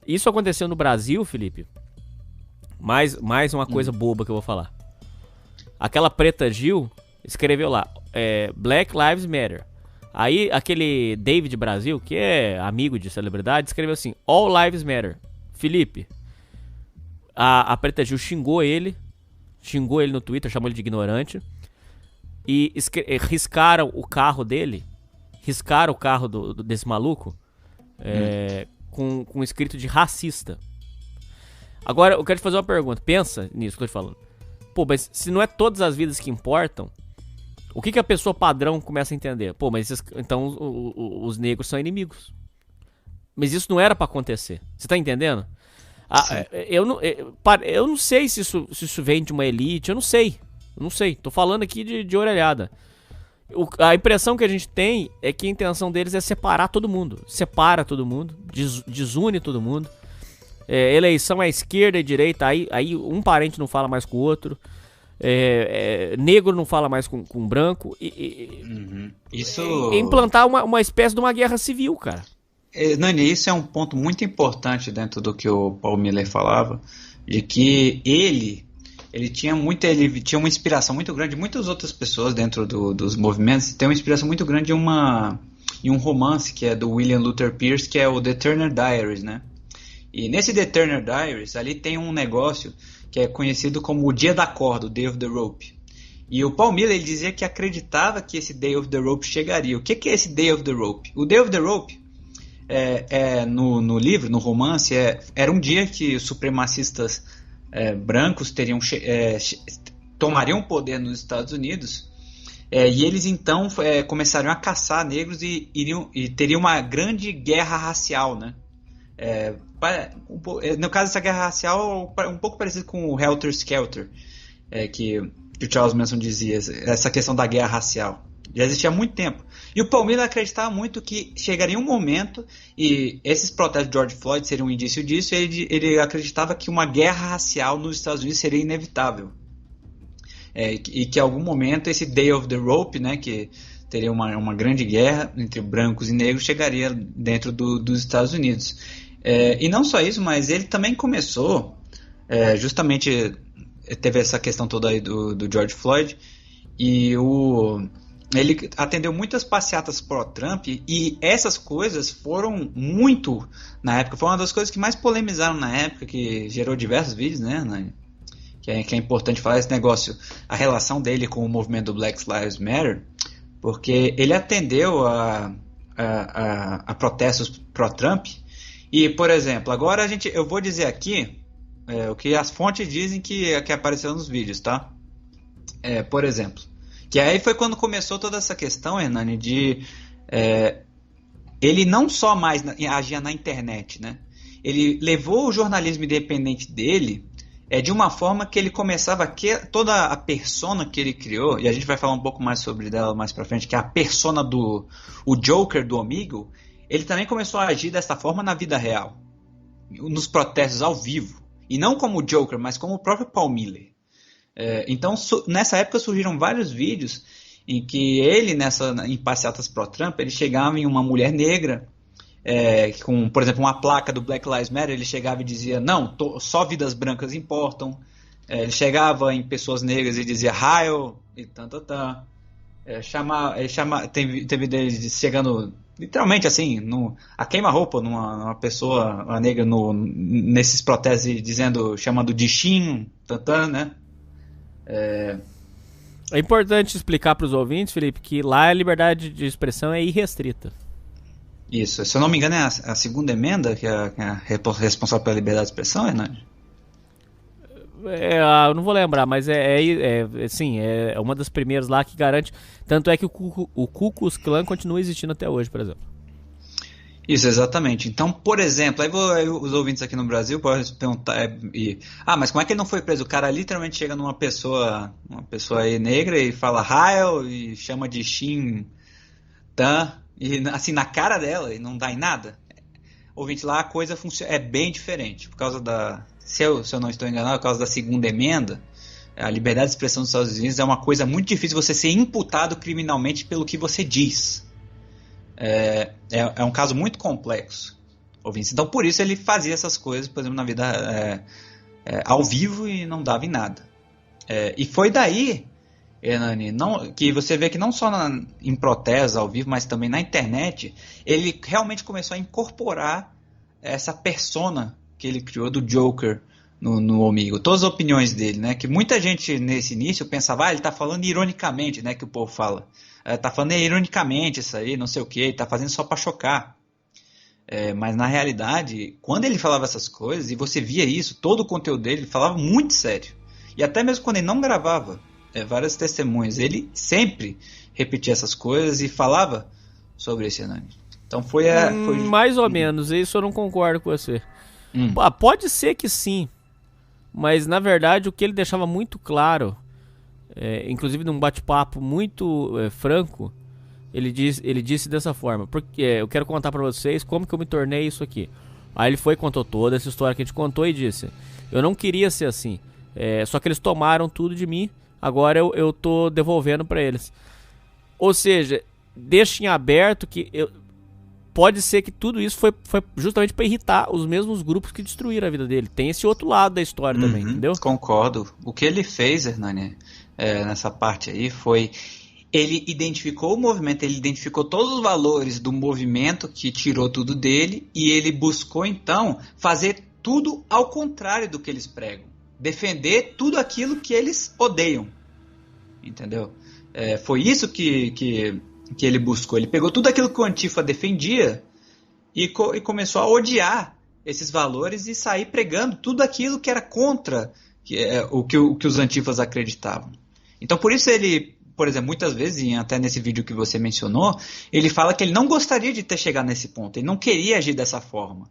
Isso aconteceu no Brasil, Felipe. Mais uma coisa boba que eu vou falar. Aquela Preta Gil escreveu lá, Black Lives Matter. Aí aquele David Brasil, que é amigo de celebridade, escreveu assim, All Lives Matter. Felipe, a Preta Gil xingou ele no Twitter, chamou ele de ignorante, e riscaram o carro dele, riscaram o carro desse maluco, com escrito de racista. Agora, eu quero te fazer uma pergunta, pensa nisso que eu tô te falando. Pô, mas se não é todas as vidas que importam, o que a pessoa padrão começa a entender? Pô, mas então os negros são inimigos. Mas isso não era pra acontecer. Você tá entendendo? Eu não sei se isso vem de uma elite, eu não sei. Tô falando aqui de orelhada. A impressão que a gente tem é que a intenção deles é separar todo mundo. Separa todo mundo, desune todo mundo. Eleição à esquerda e direita, aí um parente não fala mais com o outro. Negro não fala mais com branco. Isso... implantar uma espécie de uma guerra civil, cara. Nani, isso é um ponto muito importante dentro do que o Paul Miller falava, de que ele tinha uma inspiração muito grande, muitas outras pessoas dentro dos movimentos têm uma inspiração muito grande em um romance que é do William Luther Pierce, que é o The Turner Diaries, né? E nesse The Turner Diaries, ali tem um negócio que é conhecido como o Dia da Corda, o Day of the Rope. E o Paul Miller ele dizia que acreditava que esse Day of the Rope chegaria. O que é esse Day of the Rope? O Day of the Rope, no livro, no romance, era um dia que os supremacistas brancos tomariam o poder nos Estados Unidos, e eles então começariam a caçar negros e teriam uma grande guerra racial, né? No caso dessa guerra racial, um pouco parecido com o Helter Skelter, que o Charles Manson dizia, essa questão da guerra racial. Já existia há muito tempo. E o Paul Miller acreditava muito que chegaria um momento, e esses protestos de George Floyd seriam um indício disso, e ele acreditava que uma guerra racial nos Estados Unidos seria inevitável. E que em algum momento esse Day of the Rope, né, que teria uma grande guerra entre brancos e negros, chegaria dentro dos Estados Unidos. E não só isso, mas ele também começou justamente teve essa questão toda aí do George Floyd, e ele atendeu muitas passeatas pró-Trump, e essas coisas foram muito, na época, foi uma das coisas que mais polemizaram na época, que gerou diversos vídeos, né, que é importante falar esse negócio, a relação dele com o movimento do Black Lives Matter, porque ele atendeu a protestos pró-Trump, e, por exemplo, agora eu vou dizer aqui o que as fontes dizem que apareceu nos vídeos, tá? Por exemplo, que aí foi quando começou toda essa questão, Hernani, de ele não só mais agia na internet, né? Ele levou o jornalismo independente dele de uma forma que ele começava toda a persona que ele criou, e a gente vai falar um pouco mais sobre dela mais pra frente, que é a persona o Joker do Omegle, ele também começou a agir dessa forma na vida real, nos protestos ao vivo, e não como o Joker, mas como o próprio Paul Miller. Então, nessa época surgiram vários vídeos em que ele, em passeatas pró-Trump, ele chegava em uma mulher negra, com, por exemplo, uma placa do Black Lives Matter, ele chegava e dizia, não, só vidas brancas importam. Ele chegava em pessoas negras e dizia, Heil, e tan. Teve dele chegando, literalmente assim, a queima-roupa numa pessoa, uma negra, nesses protestos, chamando de Shin, tan, né? É importante explicar para os ouvintes, Felipe, que lá a liberdade de expressão é irrestrita. Isso, se eu não me engano é a segunda emenda que é responsável pela liberdade de expressão, Hernani? Eu não vou lembrar, mas sim, é uma das primeiras lá que garante. Tanto é que o Ku Klux Klan continua existindo até hoje, por exemplo. Isso, exatamente. Então, por exemplo, aí os ouvintes aqui no Brasil podem se perguntar, mas como é que ele não foi preso? O cara literalmente chega numa pessoa aí negra e fala Heil e chama de Shin Tan, e assim, na cara dela, e não dá em nada. Ouvinte, lá a coisa é bem diferente, por causa se eu não estou enganado, por causa da segunda emenda, a liberdade de expressão dos Estados Unidos é uma coisa muito difícil você ser imputado criminalmente pelo que você diz. É um caso muito complexo, ouvintes. Então, por isso ele fazia essas coisas, por exemplo, na vida ao vivo e não dava em nada. E foi daí, Hernani, que você vê que não só em protestos ao vivo, mas também na internet, ele realmente começou a incorporar essa persona que ele criou do Joker no Omegle. Todas as opiniões dele, né? Que muita gente nesse início pensava, ele tá falando ironicamente, né? Que o povo fala. Tá falando ironicamente isso aí, não sei o que, tá fazendo só pra chocar. Mas na realidade, quando ele falava essas coisas, e você via isso, todo o conteúdo dele, ele falava muito sério. E até mesmo quando ele não gravava, várias testemunhas, ele sempre repetia essas coisas e falava sobre esse Hernani. Então foi mais ou menos, isso eu não concordo com você. Pode ser que sim, mas na verdade o que ele deixava muito claro, inclusive num bate-papo muito franco, ele disse dessa forma, porque eu quero contar pra vocês como que eu me tornei isso aqui. Aí ele contou toda essa história que a gente contou e disse, eu não queria ser assim, só que eles tomaram tudo de mim, agora eu tô devolvendo pra eles. Ou seja, deixa em aberto que pode ser que tudo isso foi justamente para irritar os mesmos grupos que destruíram a vida dele. Tem esse outro lado da história também, entendeu? Concordo. O que ele fez, Hernani, nessa parte aí foi... Ele identificou o movimento, ele identificou todos os valores do movimento que tirou tudo dele e ele buscou, então, fazer tudo ao contrário do que eles pregam. Defender tudo aquilo que eles odeiam. Entendeu? Foi isso que ele buscou. Ele pegou tudo aquilo que o Antifa defendia e começou a odiar esses valores e sair pregando tudo aquilo que era contra o que os Antifas acreditavam. Então, por isso ele, por exemplo, muitas vezes, e até nesse vídeo que você mencionou, ele fala que ele não gostaria de ter chegado nesse ponto, ele não queria agir dessa forma.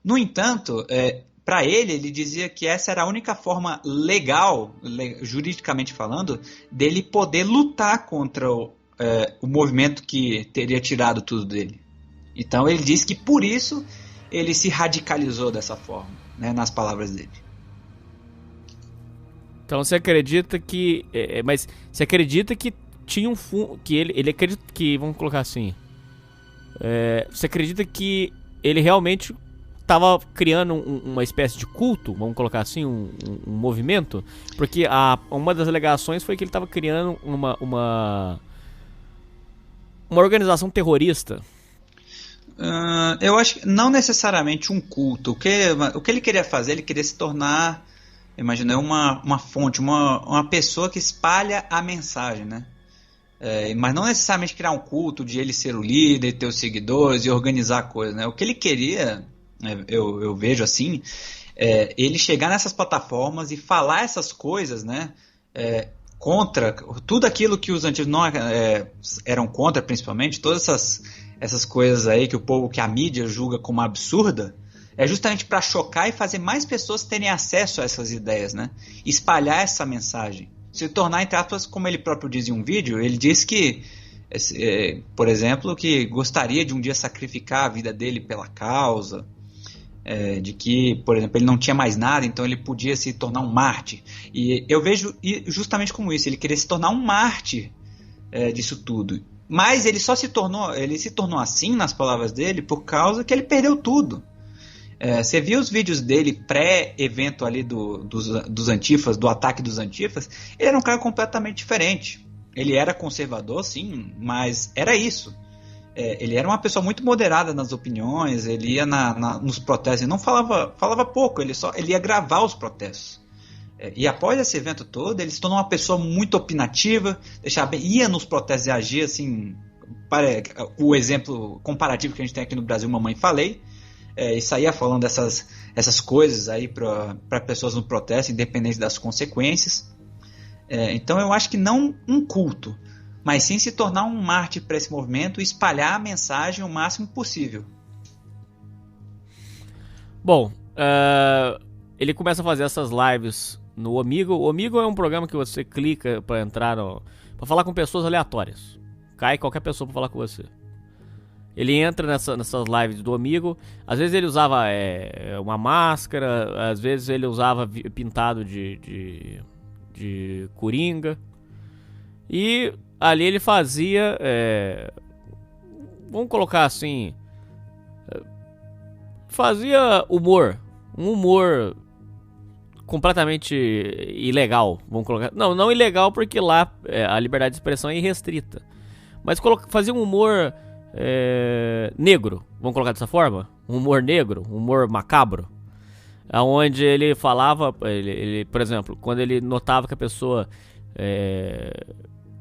No entanto, para ele dizia que essa era a única forma legal, juridicamente falando, dele poder lutar contra o movimento que teria tirado tudo dele. Então ele disse que por isso ele se radicalizou dessa forma, né, nas palavras dele. Então você acredita que... mas você acredita que tinha um fundo... Que ele acredita que... Vamos colocar assim... você acredita que ele realmente tava criando uma espécie de culto, vamos colocar assim, um movimento, porque uma das alegações foi que ele tava criando uma organização terrorista. Eu acho que não necessariamente um culto. O que ele queria fazer, ele queria se tornar, imagina, uma fonte, uma pessoa que espalha a mensagem, né? Mas não necessariamente criar um culto de ele ser o líder, ter os seguidores e organizar coisas, né? O que ele queria, eu vejo assim, ele chegar nessas plataformas e falar essas coisas, né? Contra tudo aquilo que os antigos não eram contra, principalmente, todas essas coisas aí que a mídia julga como absurda, é justamente para chocar e fazer mais pessoas terem acesso a essas ideias, né? Espalhar essa mensagem. Se tornar, entre aspas, como ele próprio diz em um vídeo, ele diz que, por exemplo, que gostaria de um dia sacrificar a vida dele pela causa, de que, por exemplo, ele não tinha mais nada, então ele podia se tornar um mártir. E eu vejo justamente como isso, ele queria se tornar um mártir disso tudo. Mas ele se tornou assim, nas palavras dele, por causa que ele perdeu tudo. Você viu os vídeos dele pré-evento ali dos antifas, do ataque dos antifas, ele era um cara completamente diferente. Ele era conservador, sim, mas era isso. Ele era uma pessoa muito moderada nas opiniões, ele ia nos protestos, ele não falava pouco, ele ia gravar os protestos. E após esse evento todo, ele se tornou uma pessoa muito opinativa, ia nos protestos e agia assim, o exemplo comparativo que a gente tem aqui no Brasil, Mamãe Falei, e saía falando essas coisas aí para pessoas no protesto, independente das consequências. Então eu acho que não um culto, mas sim se tornar um mártir para esse movimento e espalhar a mensagem o máximo possível. Bom, ele começa a fazer essas lives no Omegle. O Omegle é um programa que você clica para entrar para falar com pessoas aleatórias. Cai qualquer pessoa para falar com você. Ele entra nessas lives do Omegle. Às vezes ele usava uma máscara, às vezes ele usava pintado de coringa. E ali ele fazia, vamos colocar assim, fazia humor. Um humor completamente ilegal, vamos colocar. Não ilegal, porque lá a liberdade de expressão é irrestrita. Mas fazia um humor negro, vamos colocar dessa forma. Um humor negro, um humor macabro. Onde ele falava, ele, por exemplo, quando ele notava que a pessoa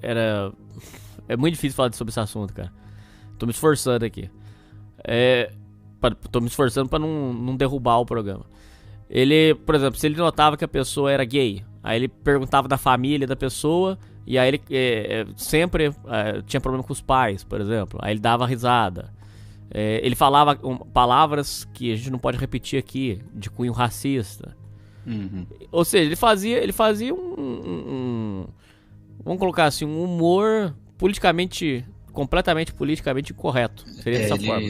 era... É muito difícil falar sobre esse assunto, cara. Tô me esforçando aqui. Tô me esforçando pra não derrubar o programa. Ele, por exemplo, se ele notava que a pessoa era gay, aí ele perguntava da família da pessoa, e aí ele sempre tinha problema com os pais, por exemplo. Aí ele dava risada. Ele falava palavras que a gente não pode repetir aqui, de cunho racista. Uhum. Ou seja, ele fazia vamos colocar assim, um humor completamente politicamente incorreto. Seria dessa forma.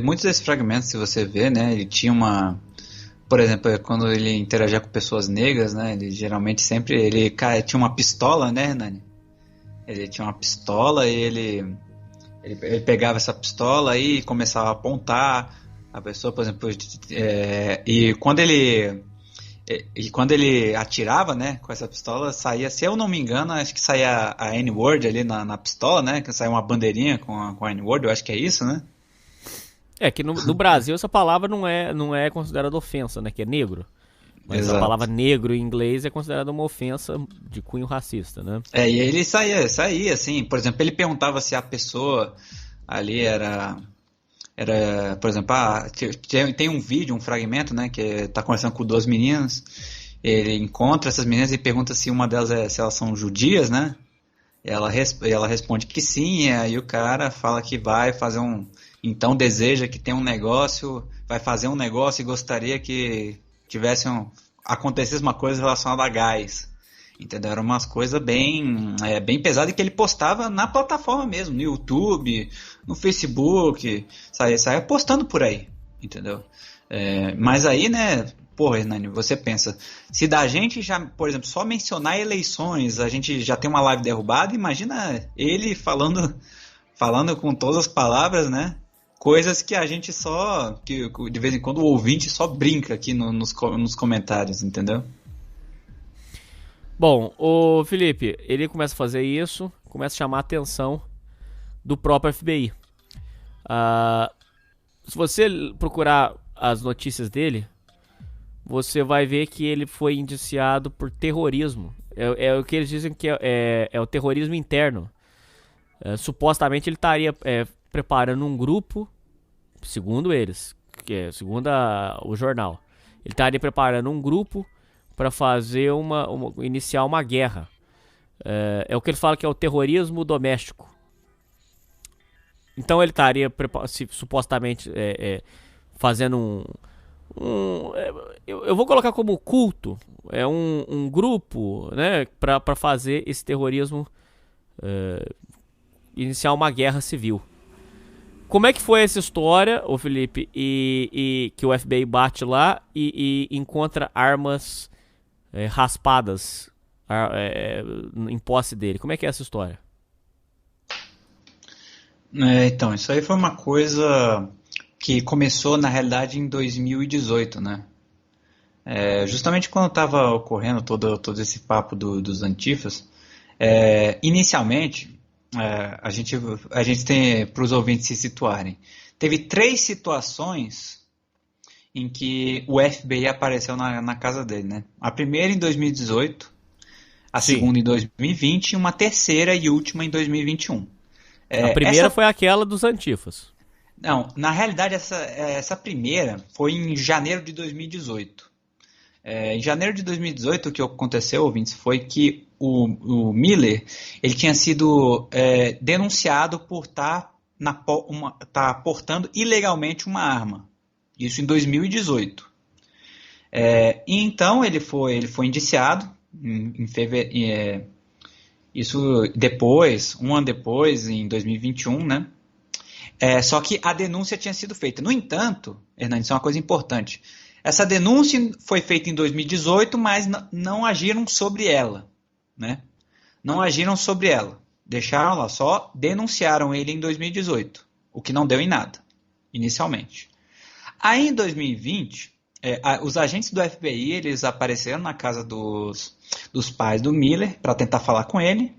Muitos desses fragmentos, se você vê, né, ele tinha por exemplo, quando ele interagia com pessoas negras, né, ele geralmente ele tinha uma pistola, né, Nani? Ele tinha uma pistola e ele pegava essa pistola e começava a apontar a pessoa, por exemplo, e quando ele atirava, né, com essa pistola, saía, se eu não me engano, acho que saía a N-word ali na pistola, né, que saía uma bandeirinha com a N-word, eu acho que é isso, né? Que no Brasil essa palavra não é considerada ofensa, né, que é negro. Mas Exato. A palavra negro em inglês é considerada uma ofensa de cunho racista, né? E ele saía assim, por exemplo, ele perguntava se a pessoa ali era por exemplo, tem um vídeo, um fragmento, né, que tá conversando com duas meninas, ele encontra essas meninas e pergunta se uma delas se elas são judias, né? Ela responde que sim, e aí o cara fala que vai fazer então deseja que tem um negócio, vai fazer um negócio e gostaria que acontecesse uma coisa relacionada a gás. Entendeu? Eram umas coisas bem pesadas que ele postava na plataforma mesmo, no YouTube, no Facebook, saia postando por aí, entendeu? Mas aí, né, porra, Hernani, você pensa, se da gente já, por exemplo, só mencionar eleições, a gente já tem uma live derrubada, imagina ele falando com todas as palavras, né? coisas que a gente que de vez em quando o ouvinte só brinca aqui nos comentários, entendeu? Bom, o Felipe, ele começa a fazer isso, começa a chamar a atenção do próprio FBI. Se você procurar as notícias dele, você vai ver que ele foi indiciado por terrorismo. É o que eles dizem que é o terrorismo interno. Supostamente ele estaria preparando um grupo, segundo eles, segundo o jornal, ele estaria preparando um grupo para fazer iniciar uma guerra. É o que ele fala que é o terrorismo doméstico. Então ele estaria supostamente fazendo eu vou colocar como culto, um grupo, né, para fazer esse terrorismo, iniciar uma guerra civil. Como é que foi essa história, ô Felipe, e que o FBI bate lá e encontra armas raspadas em posse dele? Como é que é essa história? Então, isso aí foi uma coisa que começou, na realidade, em 2018, né? Justamente quando estava ocorrendo todo esse papo dos antifas, inicialmente, a gente tem, para os ouvintes se situarem, teve 3 situações em que o FBI apareceu na casa dele, né? A primeira em 2018, a Sim. segunda em 2020 e uma terceira e última em 2021. A primeira foi aquela dos antifas. Não, na realidade essa primeira foi em janeiro de 2018. Em janeiro de 2018 o que aconteceu, ouvintes, foi que o Miller ele tinha sido denunciado por estar portando ilegalmente uma arma. Isso em 2018. E então ele foi indiciado em fevereiro. Isso depois, um ano depois, em 2021, né? Só que a denúncia tinha sido feita. No entanto, Hernani, isso é uma coisa importante. Essa denúncia foi feita em 2018, mas não agiram sobre ela, né? Não agiram sobre ela. Deixaram lá, só denunciaram ele em 2018, o que não deu em nada, inicialmente. Aí em 2020, os agentes do FBI eles apareceram na casa dos pais do Miller para tentar falar com ele,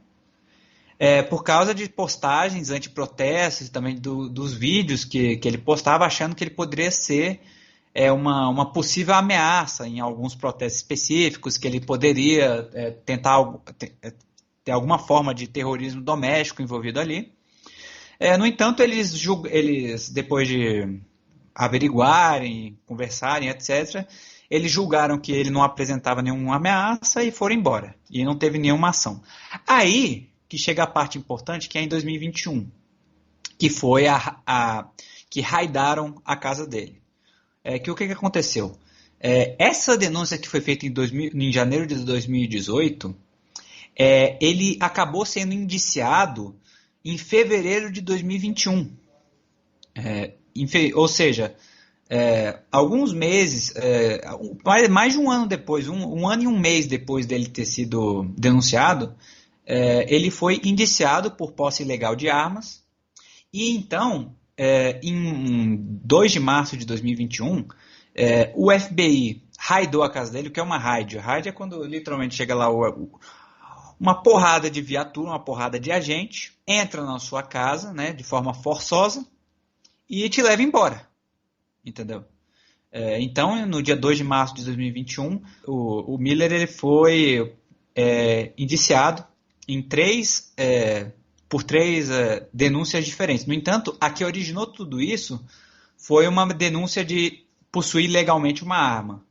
por causa de postagens antiprotestos e também dos vídeos que ele postava, achando que ele poderia ser uma possível ameaça em alguns protestos específicos, que ele poderia tentar ter alguma forma de terrorismo doméstico envolvido ali. No entanto, eles depois de averiguarem, conversarem, etc., eles julgaram que ele não apresentava nenhuma ameaça e foram embora. E não teve nenhuma ação. Aí que chega a parte importante, que é em 2021, que foi que raidaram a casa dele. O que aconteceu? Essa denúncia que foi feita em janeiro de 2018, ele acabou sendo indiciado em fevereiro de 2021. Ou seja, alguns meses, mais de um ano depois, um ano e um mês depois dele ter sido denunciado, ele foi indiciado por posse ilegal de armas. E então, em 2 de março de 2021, o FBI raidou a casa dele. O que é uma raid? Raid é quando literalmente chega lá uma porrada de viatura, uma porrada de agente, entra na sua casa, né, de forma forçosa e te leva embora. Entendeu? Então, no dia 2 de março de 2021, o Miller ele foi indiciado por três denúncias diferentes. No entanto, a que originou tudo isso foi uma denúncia de possuir legalmente uma arma.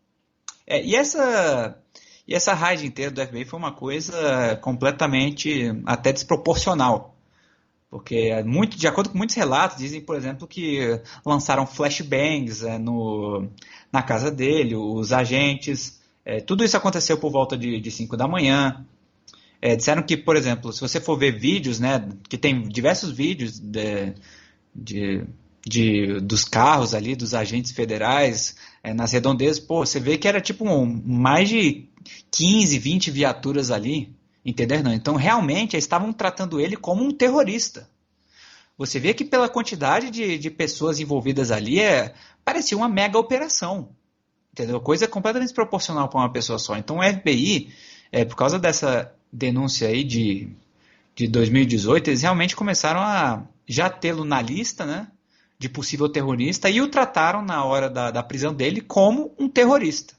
E essa raid inteira do FBI foi uma coisa completamente até desproporcional. Porque, de acordo com muitos relatos, dizem, por exemplo, que lançaram flashbangs na casa dele, os agentes. Tudo isso aconteceu por volta de 5 da manhã. Disseram que, por exemplo, se você for ver vídeos, né, que tem diversos vídeos dos carros ali, dos agentes federais nas redondezas, você vê que era tipo mais de 15, 20 viaturas ali. Entender? Não. Então, realmente, eles estavam tratando ele como um terrorista. você vê que pela quantidade de pessoas envolvidas ali, parecia uma mega operação. Entendeu? Coisa completamente desproporcional para uma pessoa só. Então o FBI, por causa dessa denúncia aí de 2018, eles realmente começaram a já tê-lo na lista, né, de possível terrorista e o trataram na hora da prisão dele como um terrorista.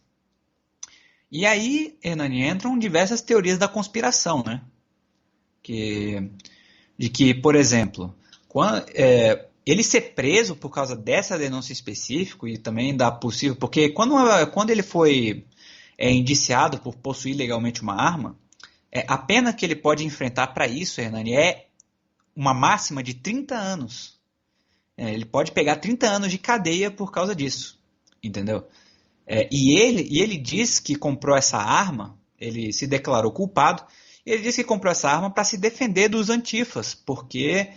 E aí, Hernani, entram diversas teorias da conspiração, né? De que, por exemplo, ele ser preso por causa dessa denúncia específica e também da possível... Porque quando ele foi indiciado por possuir legalmente uma arma, a pena que ele pode enfrentar para isso, Hernani, é uma máxima de 30 anos. Ele pode pegar 30 anos de cadeia por causa disso, entendeu? E ele diz que comprou essa arma, ele se declarou culpado, e ele disse que comprou essa arma para se defender dos antifas, porque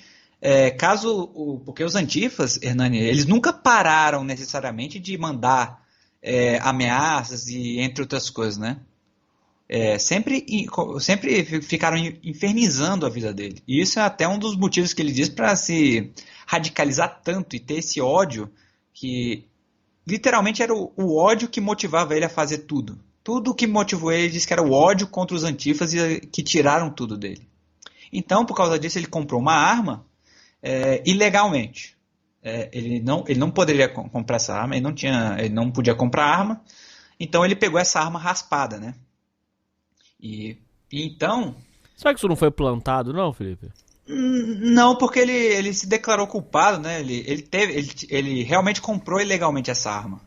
os antifas, Hernani, eles nunca pararam necessariamente de mandar ameaças e entre outras coisas, né? Sempre ficaram infernizando a vida dele. E isso é até um dos motivos que ele diz para se radicalizar tanto e ter esse ódio que literalmente era o ódio que motivava ele a fazer tudo. Tudo que motivou ele diz que era o ódio contra os antifas e que tiraram tudo dele. Então, por causa disso, ele comprou uma arma ilegalmente. Ele não poderia comprar essa arma, ele não podia comprar arma, então ele pegou essa arma raspada, né? E então... Será que isso não foi plantado, não, Felipe? Não, porque ele se declarou culpado, né? Ele realmente comprou ilegalmente essa arma.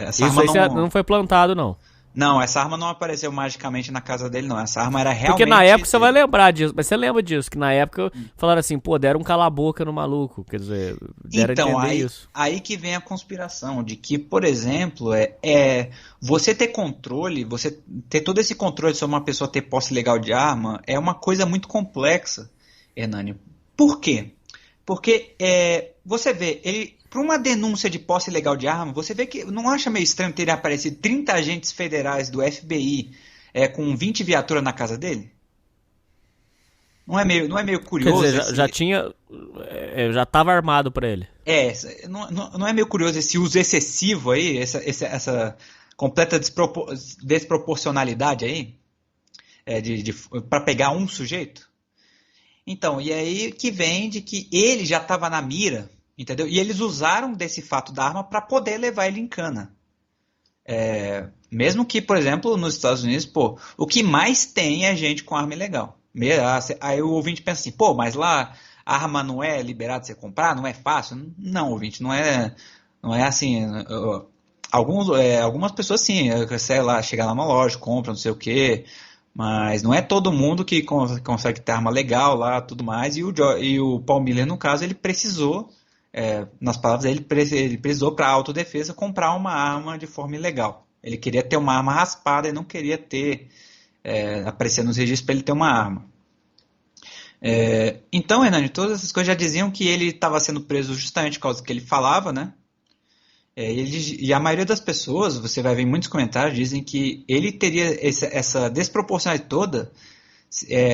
Isso aí não foi plantado, não. Não, essa arma não apareceu magicamente na casa dele, não. Essa arma era realmente... Porque na época você vai lembrar disso, mas você lembra disso, que na época falaram assim, pô, deram um cala-boca no maluco, quer dizer, deram a entender isso. Aí que vem a conspiração, de que, por exemplo, você ter controle, você ter todo esse controle sobre uma pessoa ter posse legal de arma, é uma coisa muito complexa, Hernani. Por quê? Porque você vê, para uma denúncia de posse ilegal de arma, você vê que não acha meio estranho ter aparecido 30 agentes federais do FBI com 20 viaturas na casa dele? Não é meio curioso? Quer dizer, já tinha... já estava armado para ele. Não é meio curioso esse uso excessivo aí, essa completa desproporcionalidade aí, para pegar um sujeito? Então, e aí que vem de que ele já estava na mira, entendeu? E eles usaram desse fato da arma para poder levar ele em cana. Mesmo que, por exemplo, nos Estados Unidos, pô, o que mais tem é gente com arma ilegal. Aí o ouvinte pensa assim, pô, mas lá a arma não é liberada de você comprar, não é fácil? Não, ouvinte, não é assim. Algumas pessoas sim, sei lá, chega lá numa loja, compra, não sei o quê, mas não é todo mundo que consegue ter arma legal lá, tudo mais. E o Paul Miller, no caso, ele precisou... nas palavras dele, ele precisou para autodefesa comprar uma arma de forma ilegal. Ele queria ter uma arma raspada e não queria ter aparecer nos registros para ele ter uma arma. Então, Hernani, todas essas coisas já diziam que ele estava sendo preso justamente por causa do que ele falava, né? E a maioria das pessoas, você vai ver em muitos comentários, dizem que ele teria essa desproporcionalidade toda.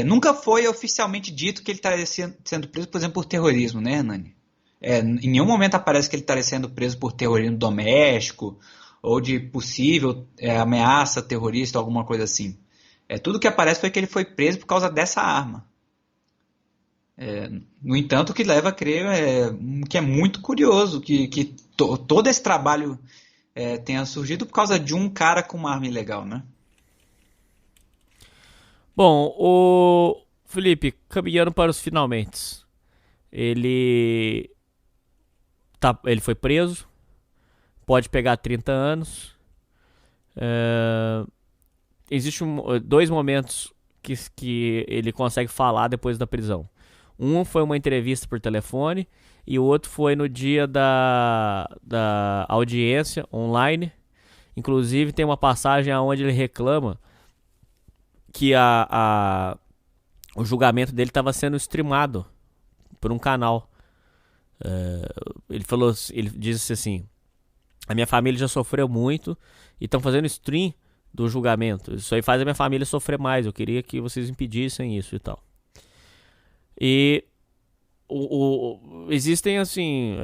Nunca foi oficialmente dito que ele estaria sendo preso, por exemplo, por terrorismo, né, Hernani? Em nenhum momento aparece que ele estaria sendo preso por terrorismo doméstico ou de possível ameaça terrorista, alguma coisa assim. Tudo que aparece foi que ele foi preso por causa dessa arma. No entanto, o que leva a crer que é muito curioso que todo esse trabalho tenha surgido por causa de um cara com uma arma ilegal, né? Bom, o Felipe, caminhando para os finalmente, ele foi preso, pode pegar 30 anos. Existem dois momentos que ele consegue falar depois da prisão. Um foi uma entrevista por telefone e o outro foi no dia da audiência online. Inclusive tem uma passagem onde ele reclama que o julgamento dele estava sendo streamado por um canal. Ele disse assim: a minha família já sofreu muito e estão fazendo stream do julgamento. Isso aí faz a minha família sofrer mais. Eu queria que vocês impedissem isso e tal. E existem, assim,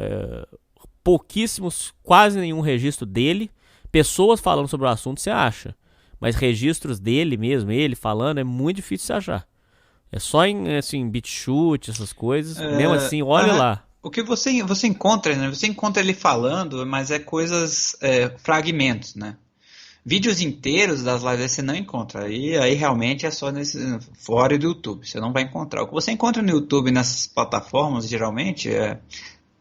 pouquíssimos, quase nenhum registro dele. Pessoas falando sobre o assunto você acha, mas registros dele mesmo, ele falando, é muito difícil de achar. É só em, assim, BitChute, essas coisas. Mesmo assim, olha lá. O que você encontra, né? Você encontra ele falando, mas é coisas, fragmentos, né? Vídeos inteiros das lives você não encontra. Aí realmente é só fora do YouTube. Você não vai encontrar. O que você encontra no YouTube nessas plataformas, geralmente,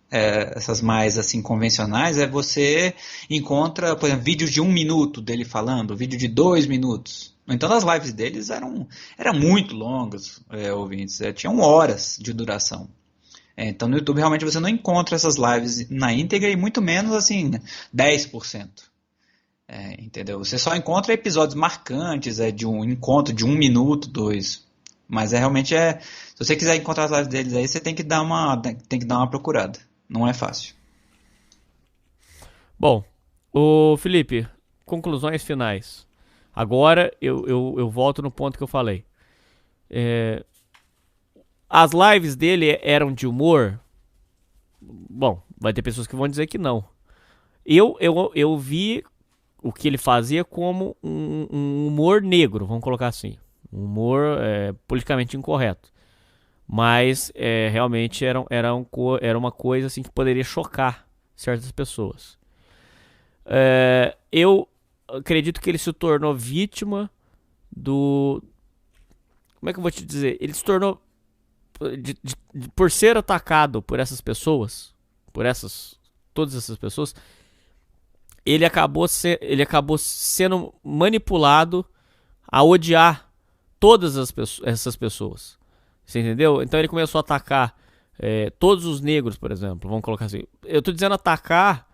essas mais assim convencionais, você encontra, por exemplo, vídeos de 1 minuto dele falando, vídeo de 2 minutos. Então as lives deles eram muito longas, ouvintes. Tinham horas de duração. Então no YouTube realmente você não encontra essas lives na íntegra e muito menos assim 10%. Entendeu? Você só encontra episódios marcantes de um encontro de 1 minuto, 2. Mas realmente se você quiser encontrar as lives deles aí, você tem que dar uma procurada. Não é fácil. Bom, o Felipe, conclusões finais. Agora eu volto no ponto que eu falei. As lives dele eram de humor? Bom, vai ter pessoas que vão dizer que não. Eu vi o que ele fazia como um humor negro, vamos colocar assim. Um humor politicamente incorreto. Mas realmente era uma coisa assim, que poderia chocar certas pessoas. Eu acredito que ele se tornou vítima do... Como é que eu vou te dizer? Ele se tornou... por ser atacado por essas pessoas, todas essas pessoas, ele acabou sendo manipulado a odiar todas essas pessoas. Você entendeu? Então ele começou a atacar todos os negros, por exemplo. Vamos colocar assim. Eu tô dizendo atacar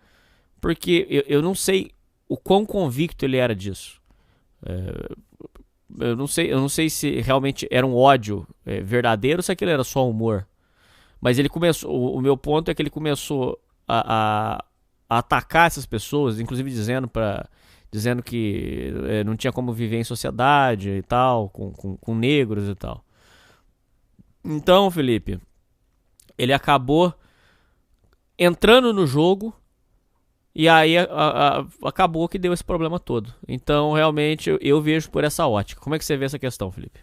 porque eu não sei o quão convicto ele era disso. Eu não sei se realmente era um ódio verdadeiro ou se aquilo era só humor. Mas ele começou. O meu ponto é que ele começou a atacar essas pessoas, inclusive dizendo que não tinha como viver em sociedade e tal, com negros e tal. Então, Felipe, ele acabou entrando no jogo e aí acabou que deu esse problema todo. Então, realmente, eu vejo por essa ótica. Como é que você vê essa questão, Felipe?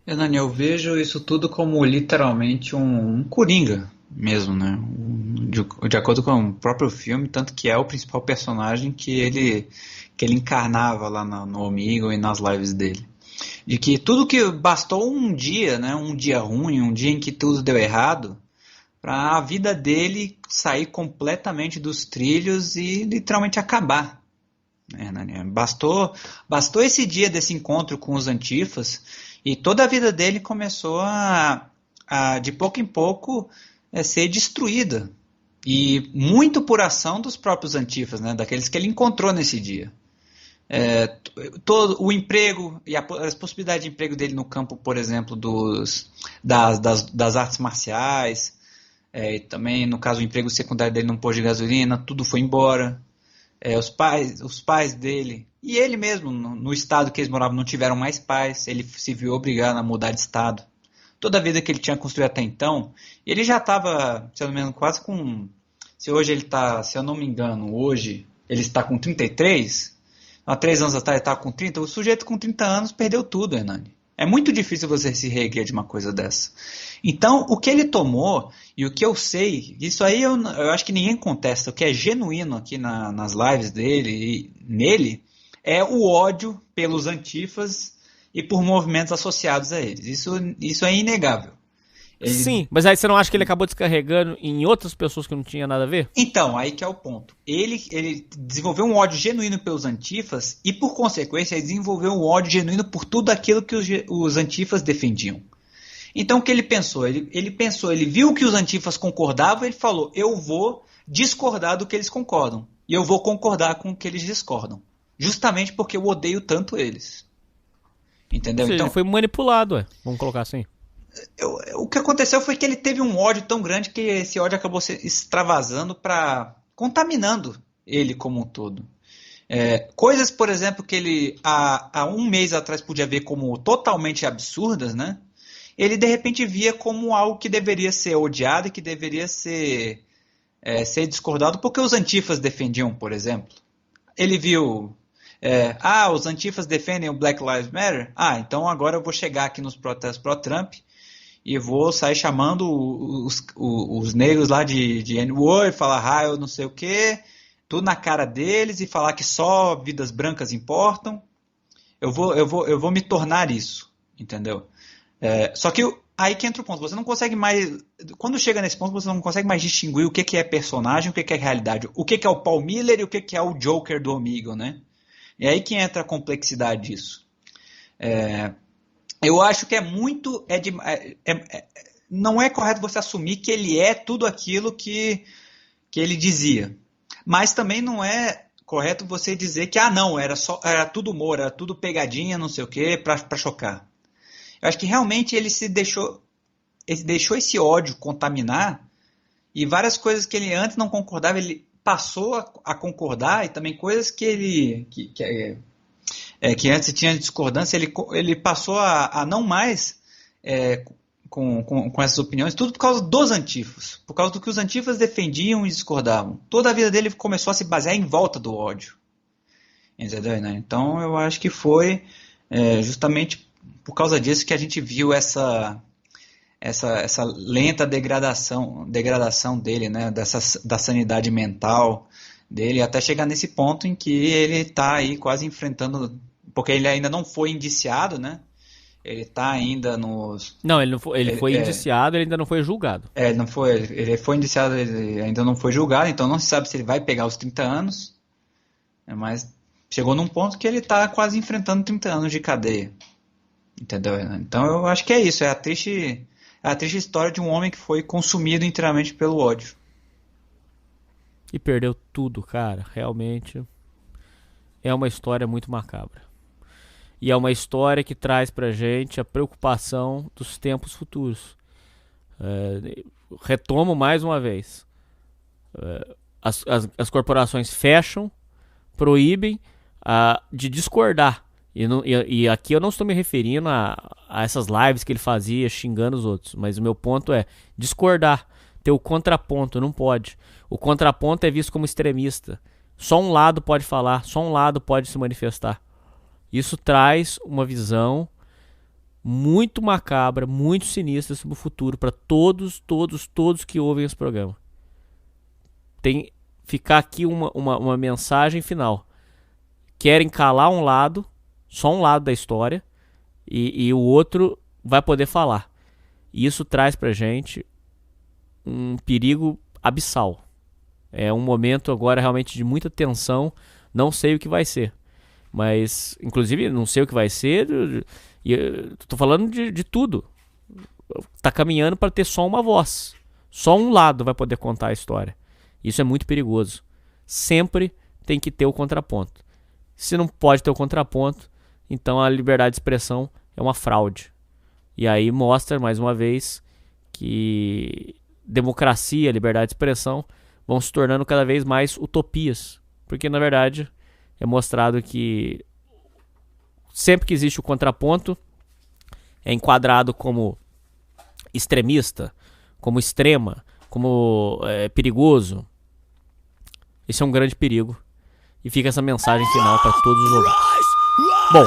Hernani, eu vejo isso tudo como literalmente um coringa mesmo, né? De acordo com o próprio filme, tanto que é o principal personagem que ele encarnava lá no Omegle e nas lives dele. De que tudo que bastou um dia, né? Um dia ruim, um dia em que tudo deu errado, para a vida dele sair completamente dos trilhos e literalmente acabar. Bastou esse dia desse encontro com os antifas e toda a vida dele começou a de pouco em pouco ser destruída. E muito por ação dos próprios antifas, né, daqueles que ele encontrou nesse dia. Todo o emprego e as possibilidades de emprego dele no campo, por exemplo, das artes marciais, e também, no caso, o emprego secundário dele num posto de gasolina, tudo foi embora. Os pais dele e ele mesmo, no estado que eles moravam, não tiveram mais pais. Ele se viu obrigado a mudar de estado. Toda a vida que ele tinha construído até então, ele já estava, se eu não me engano, quase com... Se hoje ele está, se eu não me engano, hoje ele está com 33, há 3 anos atrás ele estava com 30, o sujeito com 30 anos perdeu tudo, Hernani. É muito difícil você se reerguer de uma coisa dessa. Então, o que ele tomou, e o que eu sei, isso aí eu acho que ninguém contesta, o que é genuíno aqui nas lives dele e nele, é o ódio pelos antifas e por movimentos associados a eles. Isso é inegável. Sim, mas aí você não acha que ele acabou descarregando em outras pessoas que não tinha nada a ver? Então, aí que é o ponto. Ele desenvolveu um ódio genuíno pelos antifas e, por consequência, ele desenvolveu um ódio genuíno por tudo aquilo que os antifas defendiam. Então, o que ele pensou? Ele viu que os antifas concordavam e ele falou, eu vou discordar do que eles concordam. E eu vou concordar com o que eles discordam. Justamente porque eu odeio tanto eles. Entendeu? Ou seja, então, ele foi manipulado, vamos colocar assim. O que aconteceu foi que ele teve um ódio tão grande que esse ódio acabou se extravasando contaminando ele como um todo. Coisas, por exemplo, que ele há um mês atrás podia ver como totalmente absurdas, né? ele de repente via como algo que deveria ser odiado e que deveria ser discordado, porque os antifas defendiam, por exemplo. Ele viu, os antifas defendem o Black Lives Matter, então agora eu vou chegar aqui nos protestos pró-Trump e vou sair chamando os negros lá de N-word, falar eu não sei o que, tudo na cara deles e falar que só vidas brancas importam. Eu vou me tornar isso, entendeu? Só que aí que entra o ponto, você não consegue mais, quando chega nesse ponto, você não consegue mais distinguir o que é personagem, o que é realidade, o que é o Paul Miller e o que é o Joker do Omegle, né? E aí que entra a complexidade disso. Eu acho que não é correto você assumir que ele é tudo aquilo que ele dizia, mas também não é correto você dizer que não, era tudo humor, era tudo pegadinha, não sei o que, para chocar. Eu acho que realmente ele deixou esse ódio contaminar e várias coisas que ele antes não concordava, ele passou a concordar, e também coisas que que antes tinha discordância, ele passou a não mais com essas opiniões, tudo por causa dos antifas, por causa do que os antifas defendiam e discordavam. Toda a vida dele começou a se basear em volta do ódio. Entendeu, né? Então eu acho que foi justamente por causa disso que a gente viu essa lenta degradação dele, né? Da sanidade mental dele, até chegar nesse ponto em que ele está aí quase enfrentando, porque ele ainda não foi indiciado, né? Ele está ainda nos... Não, ele foi indiciado, ele ainda não foi julgado. Ele foi indiciado, ele ainda não foi julgado, então não se sabe se ele vai pegar os 30 anos, mas chegou num ponto que ele está quase enfrentando 30 anos de cadeia. Entendeu? Então eu acho que é isso, é a triste história de um homem que foi consumido inteiramente pelo ódio. E perdeu tudo, cara. Realmente é uma história muito macabra. E é uma história que traz pra gente a preocupação dos tempos futuros. Retomo mais uma vez. As corporações fecham, proíbem de discordar. E aqui eu não estou me referindo a essas lives que ele fazia xingando os outros. Mas o meu ponto é discordar. Ter o contraponto, não pode. O contraponto é visto como extremista. Só um lado pode falar, só um lado pode se manifestar. Isso traz uma visão muito macabra, muito sinistra sobre o futuro para todos que ouvem esse programa. Tem ficar aqui uma mensagem final. Querem calar um lado, só um lado da história, e o outro vai poder falar. E isso traz pra gente um perigo abissal. É um momento agora realmente de muita tensão. Não sei o que vai ser. Mas, inclusive, não sei o que vai ser. Tô falando de tudo. Tá caminhando para ter só uma voz. Só um lado vai poder contar a história. Isso é muito perigoso. Sempre tem que ter o contraponto. Se não pode ter o contraponto, então a liberdade de expressão é uma fraude. E aí mostra, mais uma vez, que democracia, liberdade de expressão vão se tornando cada vez mais utopias. Porque, na verdade, é mostrado que sempre que existe o contraponto, é enquadrado como extremista, como extrema, como perigoso. Esse é um grande perigo. E fica essa mensagem final para todos os ouvintes. Bom,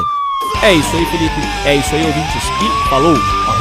é isso aí, Felipe. É isso aí, ouvintes. E falou!